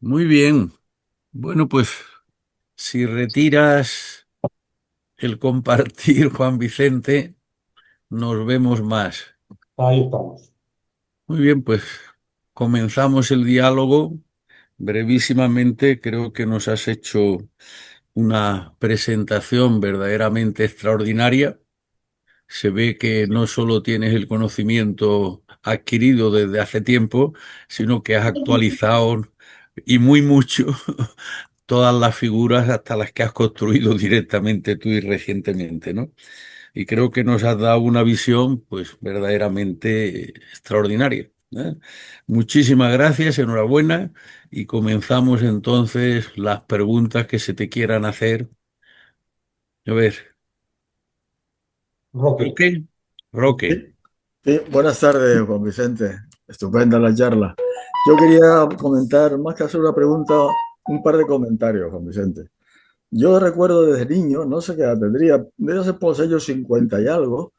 Speaker 1: Muy bien. Bueno, pues si retiras el compartir, Juan Vicente, nos vemos más.
Speaker 2: Ahí estamos.
Speaker 1: Muy bien, pues comenzamos el diálogo. Brevísimamente, creo que nos has hecho una presentación verdaderamente extraordinaria. Se ve que no solo tienes el conocimiento adquirido desde hace tiempo, sino que has actualizado y muy mucho todas las figuras hasta las que has construido directamente tú y recientemente, ¿no? Y creo que nos has dado una visión, pues, verdaderamente extraordinaria, ¿eh? Muchísimas gracias, enhorabuena, y comenzamos entonces las preguntas que se te quieran hacer. A ver,
Speaker 2: Roque.
Speaker 1: Roque, Roque.
Speaker 3: Sí, sí, buenas tardes, Juan Vicente. Estupenda la charla. Yo quería comentar, más que hacer una pregunta, un par de comentarios, Juan Vicente. Yo recuerdo desde niño, no sé qué edad tendría, debe ser por los años 50 y algo,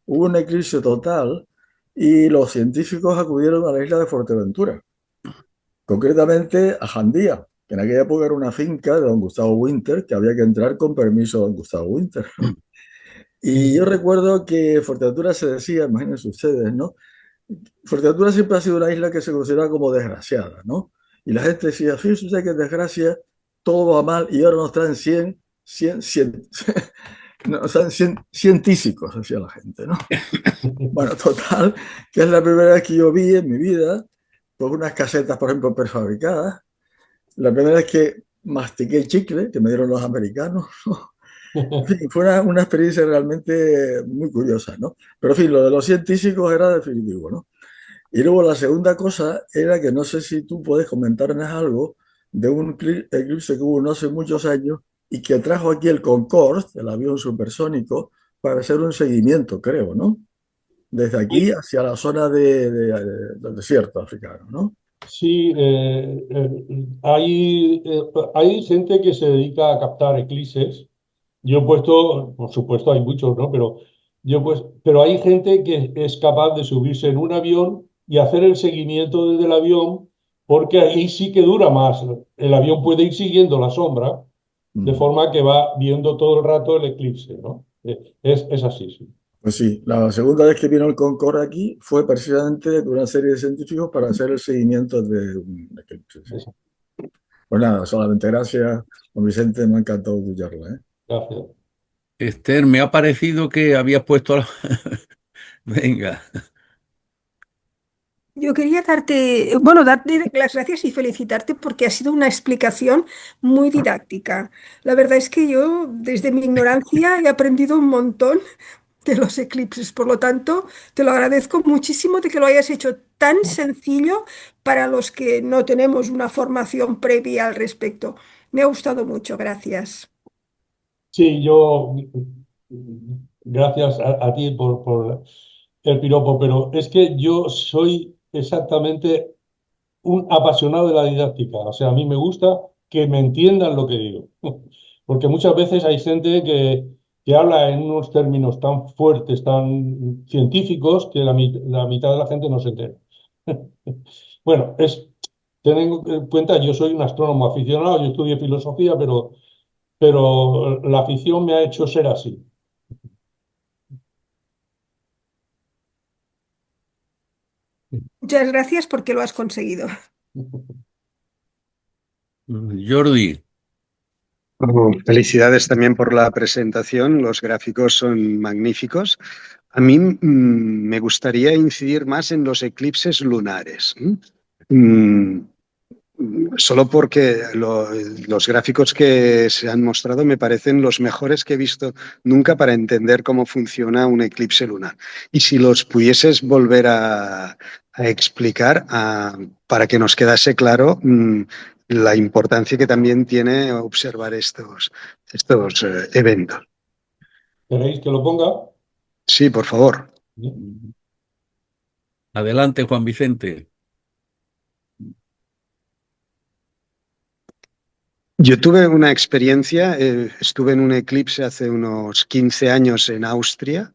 Speaker 3: hubo un eclipse total y los científicos acudieron a la isla de Fuerteventura, concretamente a Jandía, que en aquella época era una finca de don Gustavo Winter, que había que entrar con permiso de don Gustavo Winter. Y yo recuerdo que Fuerteventura se decía, imagínense ustedes, ¿no? Fuerteventura siempre ha sido una isla que se considera como desgraciada, ¿no? Y la gente decía, fíjese usted que desgracia, todo va mal y ahora nos traen 100 nos traen 100 científicos, decía la gente, ¿no? Bueno, total, que es la primera vez que yo vi en mi vida, pues unas casetas, por ejemplo, prefabricadas. La primera vez que mastiqué chicle que me dieron los americanos. En fin, fue una experiencia realmente muy curiosa, ¿no? Pero en fin, lo de los científicos era definitivo, ¿no? Y luego la segunda cosa era que no sé si tú puedes comentarnos algo de un eclipse que hubo no hace muchos años y que trajo aquí el Concorde, el avión supersónico, para hacer un seguimiento, creo, ¿no? Desde aquí hacia la zona del desierto africano, ¿no?
Speaker 2: Sí, hay gente que se dedica a captar eclipses. Yo he puesto, por supuesto, hay muchos, ¿no? Pero hay gente que es capaz de subirse en un avión y hacer el seguimiento desde el avión, porque ahí sí que dura más. El avión puede ir siguiendo la sombra, de
Speaker 3: Mm.
Speaker 2: forma que va viendo todo el rato el eclipse, ¿no? Es así, sí.
Speaker 3: Pues sí, la segunda vez que vino el Concorde aquí fue precisamente de una serie de científicos para hacer el seguimiento de un eclipse, sí.
Speaker 2: Es-
Speaker 3: Pues nada, solamente gracias, don Vicente, me ha encantado tu charla, ¿eh?
Speaker 2: Gracias.
Speaker 1: Esther, me ha parecido que habías puesto Venga.
Speaker 4: Yo quería darte, bueno, darte las gracias y felicitarte porque ha sido una explicación muy didáctica. La verdad es que yo, desde mi ignorancia, he aprendido un montón de los eclipses. Por lo tanto, te lo agradezco muchísimo de que lo hayas hecho tan sencillo para los que no tenemos una formación previa al respecto. Me ha gustado mucho, gracias.
Speaker 2: Sí, gracias a ti por el piropo, pero es que yo soy exactamente un apasionado de la didáctica. O sea, a mí me gusta que me entiendan lo que digo. Porque muchas veces hay gente que habla en unos términos tan fuertes, tan científicos, que la mitad de la gente no se entera. Bueno, ten en cuenta, yo soy un astrónomo aficionado, yo estudié filosofía, pero la afición me ha hecho ser así.
Speaker 4: Muchas gracias porque lo has conseguido.
Speaker 1: Jordi,
Speaker 5: Oh, felicidades también por la presentación. Los gráficos son magníficos. A mí me gustaría incidir más en los eclipses lunares. Mm, Solo porque los gráficos que se han mostrado me parecen los mejores que he visto nunca para entender cómo funciona un eclipse lunar. Y si los pudieses volver a explicar para que nos quedase claro la importancia que también tiene observar estos eventos.
Speaker 2: ¿Queréis que lo ponga?
Speaker 5: Sí, por favor.
Speaker 1: adelante, Juan Vicente.
Speaker 5: Yo tuve una experiencia, estuve en un eclipse hace unos 15 años en Austria.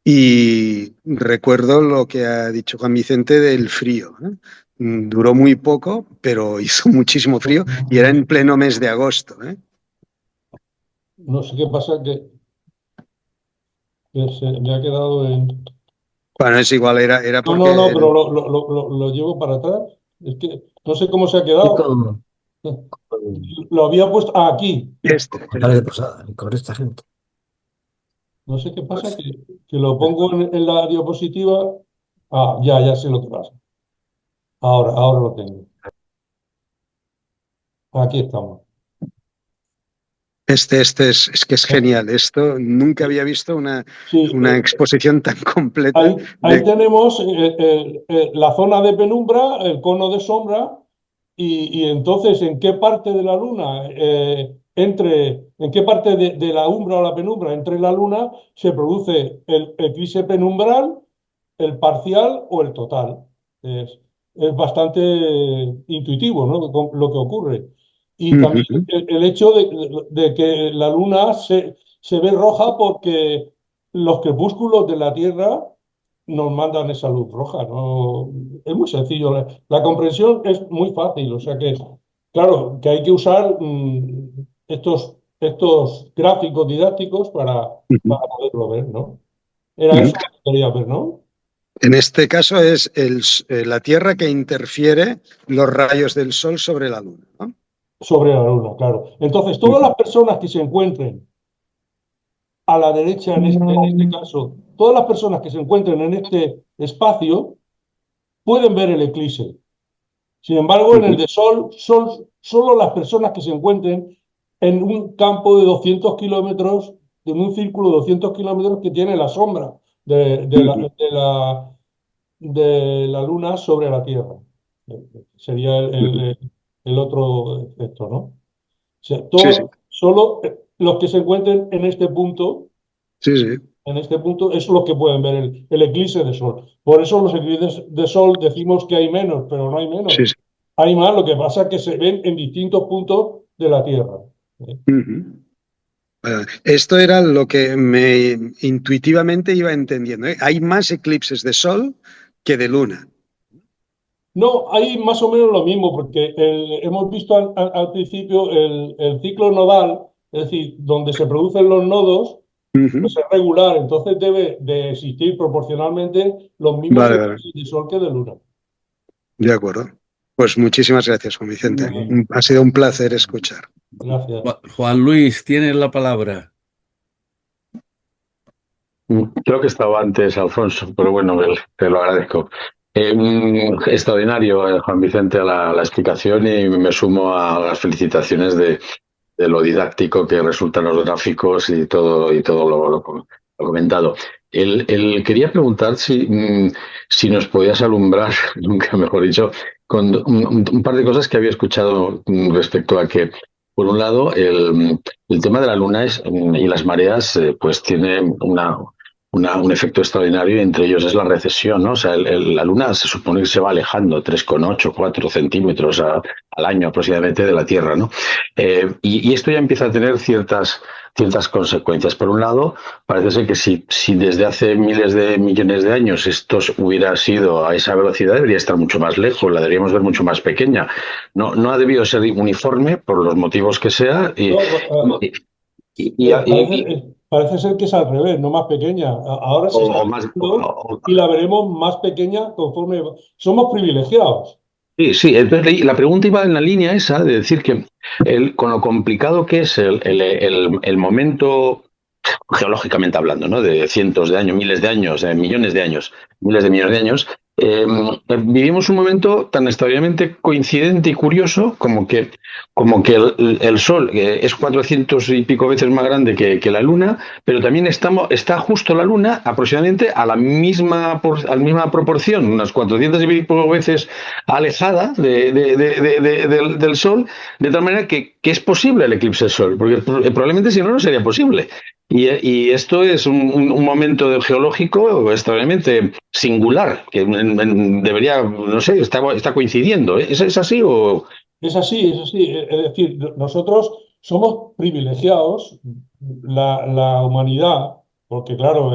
Speaker 5: Y recuerdo lo que ha dicho Juan Vicente del frío, ¿eh? Duró muy poco, pero hizo muchísimo frío y era en pleno mes de agosto, ¿eh?
Speaker 2: No sé qué pasa, que se me ha quedado en...
Speaker 5: Bueno, es igual, era
Speaker 2: No,
Speaker 5: porque
Speaker 2: no, no, pero lo llevo para atrás. Es que no sé cómo se ha quedado. Lo había puesto aquí.
Speaker 5: este.
Speaker 6: Con esta gente.
Speaker 2: No sé qué pasa, que lo pongo en la diapositiva. Ah, ya sé lo que pasa. Ahora lo tengo. Aquí estamos.
Speaker 5: Este es que es genial. Esto nunca había visto
Speaker 2: Sí,
Speaker 5: una exposición tan completa
Speaker 2: ahí
Speaker 5: de...
Speaker 2: tenemos la zona de penumbra, el cono de sombra, y entonces en qué parte de la luna, en qué parte de la umbra o la penumbra entre la luna se produce el eclipse penumbral, el parcial o el total. Es, es bastante intuitivo, ¿no? Lo que ocurre. Y también
Speaker 5: Ujú,
Speaker 2: el hecho de que la luna se ve roja porque los crepúsculos de la Tierra nos mandan esa luz roja, ¿no? Es muy sencillo. La comprensión es muy fácil. O sea que, claro, que hay que usar estos gráficos didácticos
Speaker 5: ujú,
Speaker 2: para poderlo ver, ¿no? Era
Speaker 5: ujú.
Speaker 2: eso lo que quería ver, ¿no?
Speaker 5: En este caso es la Tierra que interfiere los rayos del Sol sobre la Luna, ¿no?
Speaker 2: Sobre la luna, claro. Entonces, todas
Speaker 5: Ujú,
Speaker 2: las personas que se encuentren a la derecha en este caso, todas las personas que se encuentren en este espacio pueden ver el eclipse. Sin embargo, en el
Speaker 5: Ujú.
Speaker 2: de Sol, solo las personas que se encuentren en un campo de 200 kilómetros, en un círculo de 200 kilómetros que tiene la sombra de, de la,
Speaker 5: Ujú.
Speaker 2: de la- de la Luna sobre la Tierra. Sería
Speaker 5: Ujú.
Speaker 2: el otro efecto, ¿no? O sea,
Speaker 5: Sí, sí,
Speaker 2: solo los que se encuentren
Speaker 5: sí, sí,
Speaker 2: en este punto, es los que pueden ver el eclipse de sol. Por eso los eclipses de sol decimos que hay menos, pero no hay
Speaker 5: sí,
Speaker 2: menos.
Speaker 5: sí.
Speaker 2: Hay más, lo que pasa es que se ven en distintos puntos de la Tierra.
Speaker 5: Ujú. Esto era lo que me intuitivamente iba entendiendo, ¿eh? Hay más eclipses de sol que de luna.
Speaker 2: No, hay más o menos lo mismo, porque hemos visto al principio el ciclo nodal, es decir, donde se producen los nodos,
Speaker 5: Ujú.
Speaker 2: pues es regular, entonces debe de existir proporcionalmente los mismos
Speaker 5: Vale, vale,
Speaker 2: eclipses de sol que de luna.
Speaker 5: de acuerdo. Pues muchísimas gracias, Juan Vicente.
Speaker 2: Nada,
Speaker 5: Ha sido un placer escuchar.
Speaker 2: gracias.
Speaker 1: Juan Luis, tienes la palabra.
Speaker 6: Creo que estaba antes Alfonso, pero bueno, te lo agradezco. Extraordinario, Juan Vicente, la explicación y me sumo a las felicitaciones de lo didáctico que resultan los gráficos y todo lo comentado. Quería preguntar si nos podías alumbrar, nunca mejor dicho, con un par de cosas que había escuchado respecto a que, por un lado, el tema de la luna y las mareas, pues tiene un efecto extraordinario y entre ellos es la recesión, ¿no? O sea, la luna se supone que se va alejando 3,8, 4 centímetros al año aproximadamente de la Tierra, ¿no? Y esto ya empieza a tener ciertas consecuencias. Por un lado, parece ser que si desde hace miles de millones de años esto hubiera sido a esa velocidad, debería estar mucho más lejos, la deberíamos ver mucho más pequeña. No ha debido ser uniforme por los motivos que sea.
Speaker 2: No,
Speaker 6: Y, y- y- y-
Speaker 2: parece ser que es al revés, no más pequeña. Ahora se está
Speaker 6: o más,
Speaker 2: haciendo y la veremos más pequeña conforme somos privilegiados.
Speaker 6: Sí, sí, entonces la pregunta iba en la línea esa de decir que con lo complicado que es el momento geológicamente hablando, ¿no? De cientos de años, miles de años, millones de años, miles de millones de años, vivimos un momento tan extraordinariamente coincidente y curioso como que el Sol es 400 y pico veces más grande que la Luna, pero también está justo la Luna aproximadamente a la misma proporción, unas 400 y pico veces alejada del Sol, de tal manera que es posible el eclipse del Sol, porque probablemente si no, no sería posible. Y esto es un momento geológico extraordinariamente singular, que debería, no sé, está coincidiendo. ¿Eh? ¿Es así o...?
Speaker 2: Es así, es así. Es decir, nosotros somos privilegiados, la humanidad, porque claro,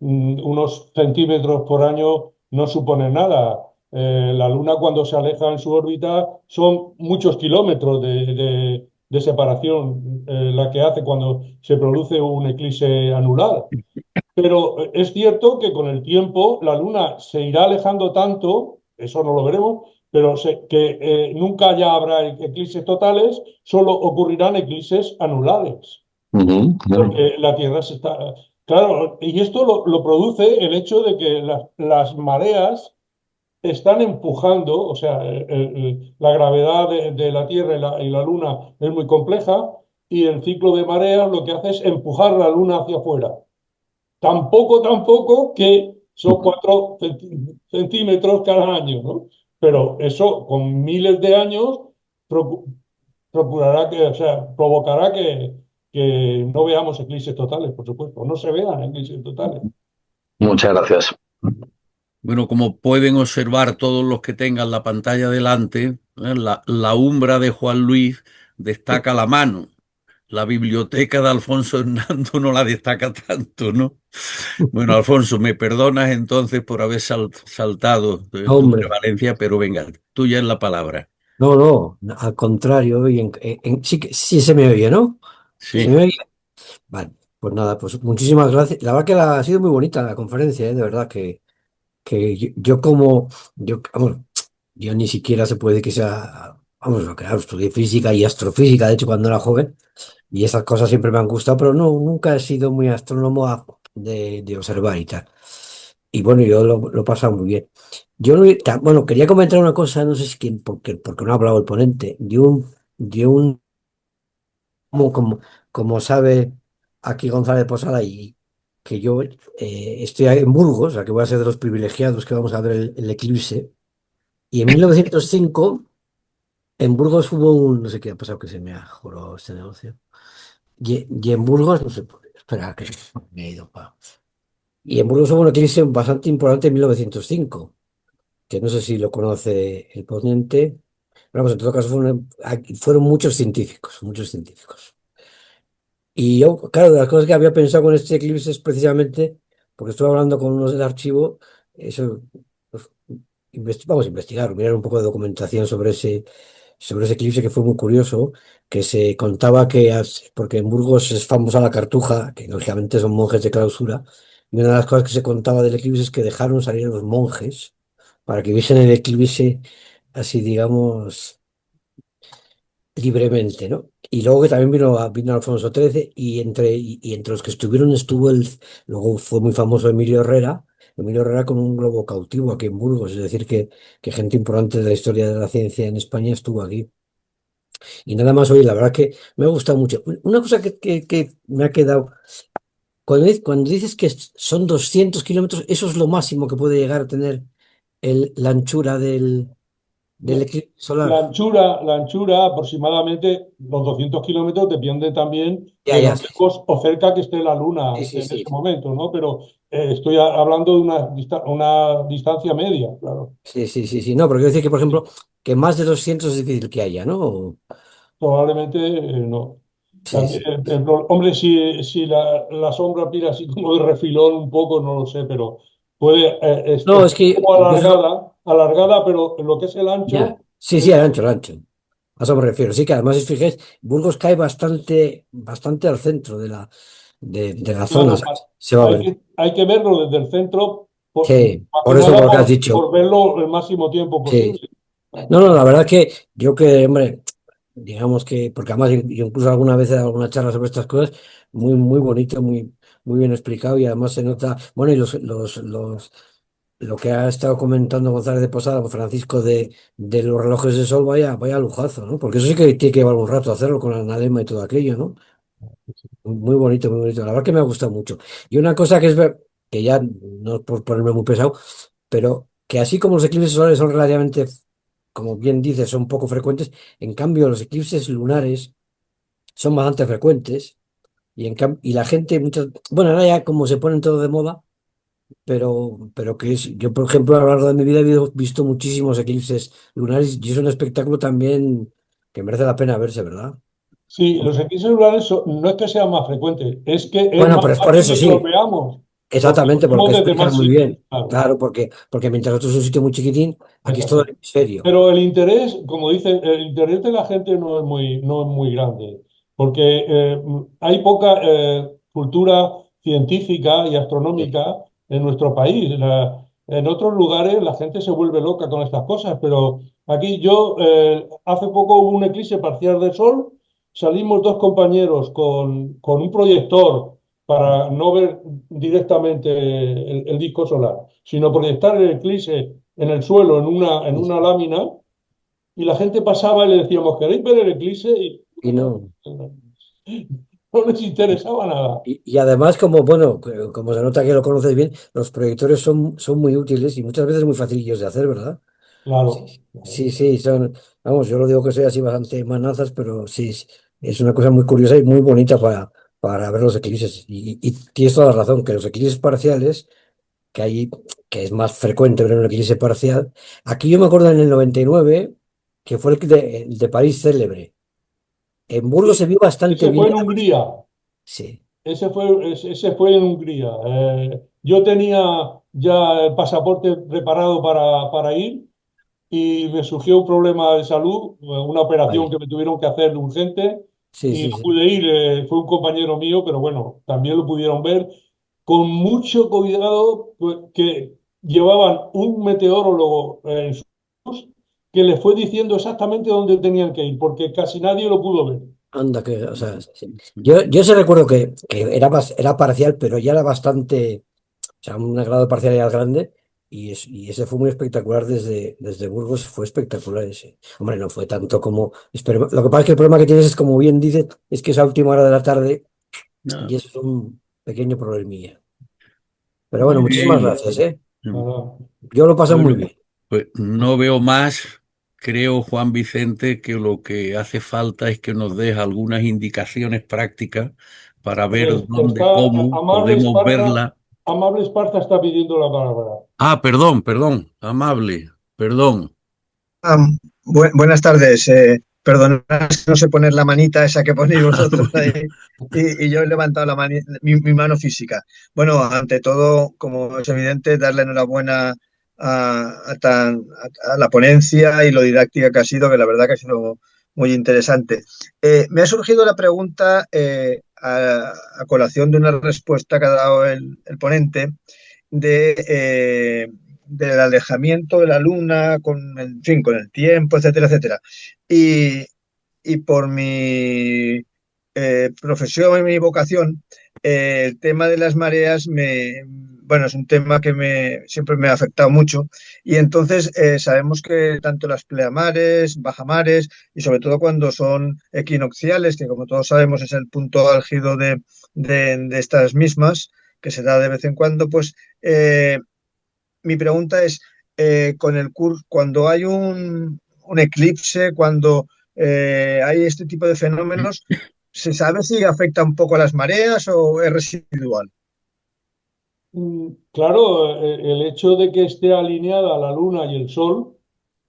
Speaker 2: unos centímetros por año no supone nada. La Luna cuando se aleja en su órbita son muchos kilómetros de separación la que hace cuando se produce un eclipse anular. Pero es cierto que con el tiempo la Luna se irá alejando tanto, eso no lo veremos, pero que nunca ya habrá eclipses totales, solo ocurrirán eclipses anulares,
Speaker 6: Ujú, ujú.
Speaker 2: porque la Tierra se está... Claro, y esto lo produce el hecho de que las mareas están empujando, o sea, la gravedad de la Tierra y la Luna es muy compleja, y el ciclo de mareas lo que hace es empujar la Luna hacia afuera. Tampoco que son 4 centímetros cada año, ¿no? Pero eso con miles de años procu- procurará que, o sea, provocará que no veamos eclipses totales, por supuesto, no se vean eclipses totales.
Speaker 6: Muchas gracias.
Speaker 1: Bueno, como pueden observar todos los que tengan la pantalla delante, la umbra de Juan Luis destaca la mano. La biblioteca de Alfonso Hernando no la destaca tanto, ¿no? Bueno, Alfonso, me perdonas entonces por haber saltado tu
Speaker 7: Hombre,
Speaker 1: prevalencia, pero venga, tuya es la palabra.
Speaker 7: no, al contrario, sí, sí se me oye, ¿no? ¿Se
Speaker 1: Sí.
Speaker 7: me oye? Vale, pues nada, pues muchísimas gracias. La verdad que ha sido muy bonita la conferencia, ¿eh? De verdad que vamos, yo ni siquiera se puede que sea, vamos, lo que estudié física y astrofísica, de hecho, cuando era joven, y esas cosas siempre me han gustado, pero no, nunca he sido muy astrónomo de observar y tal. y bueno, yo lo he pasado muy bien. Yo, bueno, quería comentar una cosa, no sé si quién, porque no ha hablado el ponente, de un como sabe aquí González Posada y que yo estoy en Burgos, o sea que voy a ser de los privilegiados que vamos a ver el eclipse. Y en 1905, en Burgos hubo no sé qué ha pasado, que se me ha jorado este negocio. Y en Burgos, no sé, espera, que me he ido. Y en Burgos hubo un eclipse bastante importante en 1905, que no sé si lo conoce el ponente. Pero vamos, en todo caso, fueron muchos científicos, muchos científicos. Y yo, claro, de las cosas que había pensado con este eclipse es precisamente porque estuve hablando con unos del archivo, eso, pues, vamos a investigar, mirar un poco de documentación sobre ese eclipse que fue muy curioso, que se contaba porque en Burgos es famosa la cartuja, que lógicamente son monjes de clausura, y una de las cosas que se contaba del eclipse es que dejaron salir a los monjes para que viesen el eclipse así, digamos libremente, ¿no? Y luego que también vino Alfonso XIII y entre los que estuvieron luego fue muy famoso Emilio Herrera con un globo cautivo aquí en Burgos, es decir, que gente importante de la historia de la ciencia en España estuvo aquí. Y nada más, oye, la verdad que me ha gustado mucho. Una cosa que me ha quedado, cuando dices que son 200 kilómetros, eso es lo máximo que puede llegar a tener la anchura del eclipse solar.
Speaker 2: La anchura aproximadamente los 200 kilómetros depende también
Speaker 7: Ya,
Speaker 2: de lo
Speaker 7: ya, sí,
Speaker 2: lejos o cerca que esté la Luna
Speaker 7: sí, sí,
Speaker 2: en
Speaker 7: sí.
Speaker 2: ese momento, ¿no? Pero estoy hablando de una distancia media, claro.
Speaker 7: Sí, sí, sí, sí. No, pero quiero decir que, por ejemplo, que más de 200 es difícil que haya, ¿no?
Speaker 2: Probablemente no.
Speaker 7: Sí,
Speaker 2: También,
Speaker 7: sí.
Speaker 2: hombre, si la sombra tira así como de refilón un poco, no lo sé, pero puede
Speaker 7: No,
Speaker 2: estar
Speaker 7: es que
Speaker 2: como
Speaker 7: yo
Speaker 2: alargada, pero lo que es el
Speaker 7: ya.
Speaker 2: ancho,
Speaker 7: Sí, sí,
Speaker 2: es,
Speaker 7: al ancho, al ancho. A eso me refiero. Sí, que además, si os fijáis, Burgos cae bastante, bastante al centro de la zona. O
Speaker 2: claro,
Speaker 7: sea, se va a ver.
Speaker 2: hay que verlo desde el centro,
Speaker 7: Sí,
Speaker 2: más que
Speaker 7: por eso,
Speaker 2: nada
Speaker 7: por lo que has dicho.
Speaker 2: por verlo el máximo tiempo
Speaker 7: Sí.
Speaker 2: posible.
Speaker 7: No, no, la verdad que yo hombre, digamos que, porque además yo incluso alguna vez he dado alguna charla sobre estas cosas, muy, muy bonito, muy, muy bien explicado y además se nota, bueno, y lo que ha estado comentando González de Posada, pues, Francisco, de los relojes de sol, vaya lujazo, ¿no? Porque eso sí que tiene que llevar un rato hacerlo con la analema y todo aquello, ¿no? Muy bonito, muy bonito. La verdad que me ha gustado mucho. Y una cosa que que ya no es por ponerme muy pesado, pero que así como los eclipses solares son relativamente, como bien dices, son poco frecuentes, en cambio los eclipses lunares son bastante frecuentes y la gente, bueno, ahora ya como se ponen todo de moda, pero yo por ejemplo a lo largo de mi vida he visto muchísimos eclipses lunares y es un espectáculo también que merece la pena verse, ¿verdad?
Speaker 2: Sí, los eclipses solares no es que sean más frecuentes, es que es
Speaker 7: Bueno,
Speaker 2: más
Speaker 7: pero es por
Speaker 2: fácil
Speaker 7: eso,
Speaker 2: de que los
Speaker 7: sí.
Speaker 2: veamos, porque los
Speaker 7: Exactamente,
Speaker 2: vemos
Speaker 7: porque
Speaker 2: desde
Speaker 7: explicar
Speaker 2: más
Speaker 7: muy
Speaker 2: sitios,
Speaker 7: bien.
Speaker 2: claro.
Speaker 7: Claro, porque mientras otro es un sitio muy chiquitín, aquí es todo
Speaker 2: Exacto.
Speaker 7: el hemisferio.
Speaker 2: Pero el interés, como dice, el interés de la gente no es muy grande, porque hay poca cultura científica y
Speaker 7: Sí.
Speaker 2: astronómica en nuestro país. En otros lugares la gente se vuelve loca con estas cosas, pero aquí hace poco hubo un eclipse parcial del Sol, salimos dos compañeros con un proyector para no ver directamente el disco solar, sino proyectar el eclipse en el suelo, en una lámina, y la gente pasaba y le decíamos, ¿queréis ver el eclipse? Y
Speaker 7: Y no.
Speaker 2: no les interesaba nada.
Speaker 7: Y además, bueno, como se nota que lo conoces bien, los proyectores son muy útiles y muchas veces muy facilillos de hacer, ¿verdad? Sí,
Speaker 2: Claro,
Speaker 7: sí,
Speaker 2: claro.
Speaker 7: sí, sí, vamos, yo lo digo que soy así bastante manazas, pero sí, es una cosa muy curiosa y muy bonita para ver los eclipses. Y tienes toda la razón, que los eclipses parciales que es más frecuente ver un eclipse parcial. Aquí yo me acuerdo en el 99, que fue el de París célebre. En Burgos se
Speaker 2: Sí,
Speaker 7: vio bastante
Speaker 2: ese
Speaker 7: bien.
Speaker 2: fue en Hungría.
Speaker 7: Sí,
Speaker 2: Ese fue en Hungría. Yo tenía ya el pasaporte preparado para ir y me surgió un problema de salud, una operación
Speaker 7: vaya.
Speaker 2: que me tuvieron que hacer urgente
Speaker 7: Sí,
Speaker 2: y
Speaker 7: sí,
Speaker 2: no
Speaker 7: sí.
Speaker 2: pude ir. Fue un compañero mío, pero bueno, también lo pudieron ver con mucho cuidado, pues, que llevaban un meteorólogo en sus que les fue diciendo exactamente dónde tenían que ir, porque casi nadie lo pudo ver.
Speaker 7: Anda, o sea, sí. Yo se recuerdo que era parcial, pero ya era bastante. sea, un grado de parcialidad grande. Y ese fue muy espectacular desde Burgos, fue espectacular ese. Hombre, no fue tanto como... Lo que pasa es que el problema que tienes es, como bien dices, es que es a última hora de la tarde
Speaker 1: No,
Speaker 7: y eso es un pequeño problemilla. Pero bueno,
Speaker 1: muy
Speaker 7: muchísimas
Speaker 1: bien.
Speaker 7: gracias, ¿eh?
Speaker 2: Nada.
Speaker 7: Yo lo paso muy
Speaker 1: Bueno,
Speaker 7: bien.
Speaker 1: pues no veo más. Creo, Juan Vicente, que lo que hace falta es que nos des algunas indicaciones prácticas para ver dónde, cómo podemos verla.
Speaker 2: Amable Esparza está pidiendo la palabra.
Speaker 1: Ah, perdón, amable, perdón.
Speaker 8: Ah, buenas tardes. Perdonad si no sé poner la manita esa que ponéis vosotros ahí y yo he levantado mi mano física. Bueno, ante todo, como es evidente, darle enhorabuena a la ponencia y lo didáctica que ha sido, que la verdad que ha sido muy interesante. Me ha surgido la pregunta a colación de una respuesta que ha dado el ponente de, del alejamiento de la Luna con en fin, con el tiempo, etcétera, etcétera. Y, y por mi profesión y mi vocación, el tema de las mareas bueno, es un tema que siempre me ha afectado mucho. Y entonces sabemos que tanto las pleamares, bajamares y sobre todo cuando son equinocciales, que como todos sabemos es el punto álgido de estas mismas, que se da de vez en cuando, pues mi pregunta es, con el curso, cuando hay un eclipse, cuando hay este tipo de fenómenos, ¿se sabe si afecta un poco a las mareas o es residual?
Speaker 2: Claro, el hecho de que esté alineada la Luna y el Sol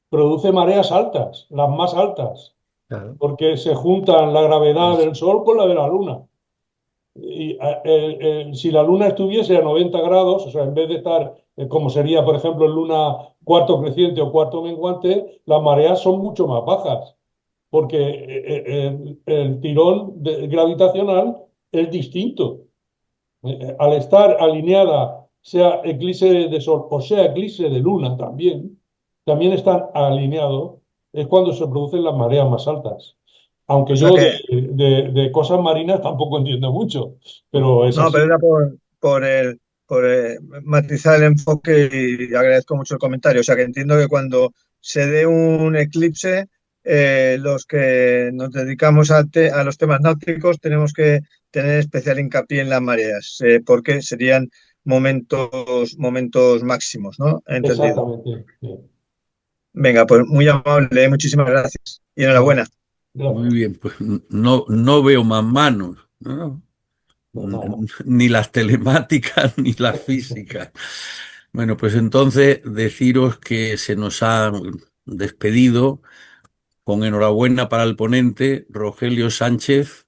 Speaker 2: produce mareas altas, las más altas,
Speaker 7: Claro.
Speaker 2: porque se juntan la gravedad del Sol con la de la Luna. Y si la Luna estuviese a 90 grados, o sea, en vez de estar como sería, por ejemplo, en Luna cuarto creciente o cuarto menguante, las mareas son mucho más bajas, porque el tirón gravitacional es distinto. Al estar alineada, sea eclipse de Sol o sea eclipse de Luna también están alineados, es cuando se producen las mareas más altas.
Speaker 8: O
Speaker 2: Aunque
Speaker 8: sea
Speaker 2: yo
Speaker 8: que,
Speaker 2: de cosas marinas tampoco entiendo mucho, pero es
Speaker 8: no, pero
Speaker 2: así.
Speaker 8: era por matizar el enfoque y agradezco mucho el comentario. O sea que entiendo que cuando se dé un eclipse, los que nos dedicamos a los temas náuticos tenemos que tener especial hincapié en las mareas, porque serían momentos máximos, ¿no? Entendido.
Speaker 2: Exactamente. Sí.
Speaker 8: Venga, pues muy amable, muchísimas gracias y
Speaker 2: Nada,
Speaker 8: enhorabuena.
Speaker 1: Muy
Speaker 2: gracias.
Speaker 1: bien, pues no veo más manos, ¿no?
Speaker 2: De nada.
Speaker 1: Ni las telemáticas ni las físicas. Bueno, pues entonces deciros que se nos ha despedido con enhorabuena para el ponente Rogelio Sánchez,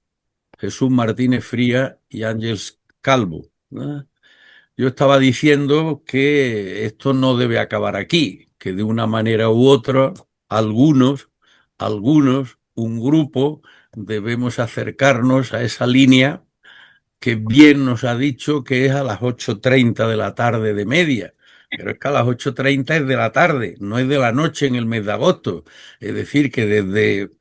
Speaker 1: Jesús Martínez Fría y Ángeles Calvo, ¿no? Yo estaba diciendo que esto no debe acabar aquí, que de una manera u otra, un grupo, debemos acercarnos a esa línea que bien nos ha dicho que es a las 8:30 de la tarde de media. Pero es que a las 8:30 es de la tarde, no es de la noche en el mes de agosto. Es decir, que desde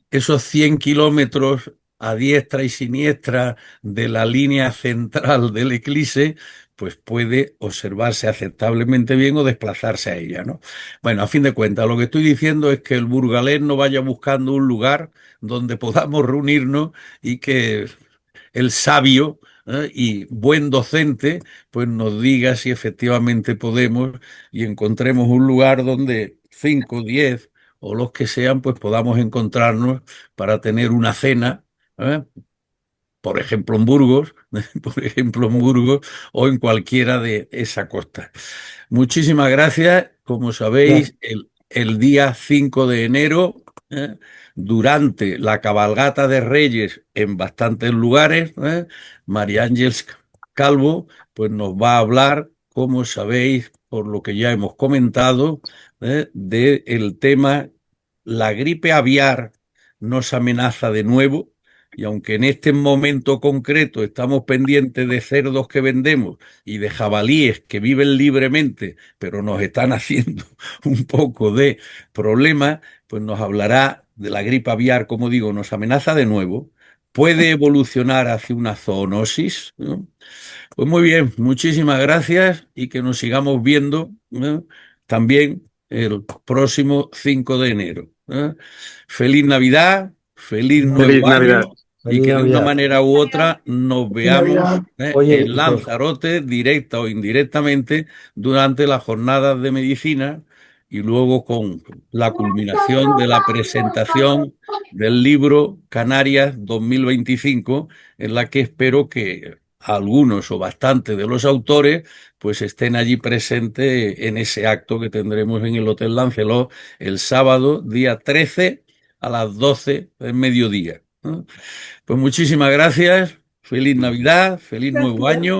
Speaker 1: esos 100 kilómetros a diestra y siniestra de la línea central del eclipse, pues puede observarse aceptablemente bien o desplazarse a ella, ¿no? Bueno, a fin de cuentas, lo que estoy diciendo es que el burgalés no vaya buscando un lugar donde podamos reunirnos y que el sabio y buen docente pues nos diga si efectivamente podemos y encontremos un lugar donde 5, 10 o los que sean pues podamos encontrarnos para tener una cena, ¿eh? Por ejemplo en Burgos, por ejemplo en Burgos o en cualquiera de esa costa. Muchísimas gracias. Como
Speaker 7: Gracias.
Speaker 1: sabéis, el día 5 de enero, durante la cabalgata de Reyes en bastantes lugares, María Ángeles Calvo pues nos va a hablar, como sabéis, por lo que ya hemos comentado, del tema la gripe aviar nos amenaza de nuevo. Y aunque en este momento concreto estamos pendientes de cerdos que vendemos y de jabalíes que viven libremente, pero nos están haciendo un poco de problema, pues nos hablará de la gripe aviar, como digo, nos amenaza de nuevo, puede evolucionar hacia una zoonosis, ¿no? Pues muy bien, muchísimas gracias y que nos sigamos viendo, ¿no? También el próximo 5 de enero, ¿no? Feliz Navidad, feliz
Speaker 5: Feliz
Speaker 1: nuevo
Speaker 5: Navidad.
Speaker 1: año y
Speaker 7: Feliz
Speaker 1: que de una
Speaker 7: Navidad.
Speaker 1: manera u otra nos veamos
Speaker 7: Oye,
Speaker 1: en
Speaker 7: y que
Speaker 1: Lanzarote, directa o indirectamente, durante las jornadas de medicina y luego con la culminación de la presentación del libro Canarias 2025, en la que espero que algunos o bastantes de los autores pues estén allí presentes en ese acto que tendremos en el Hotel Lancelot el sábado, día 13 a las 12 del mediodía, ¿no? Pues muchísimas gracias, feliz Navidad, feliz nuevo
Speaker 4: Gracias.
Speaker 1: año.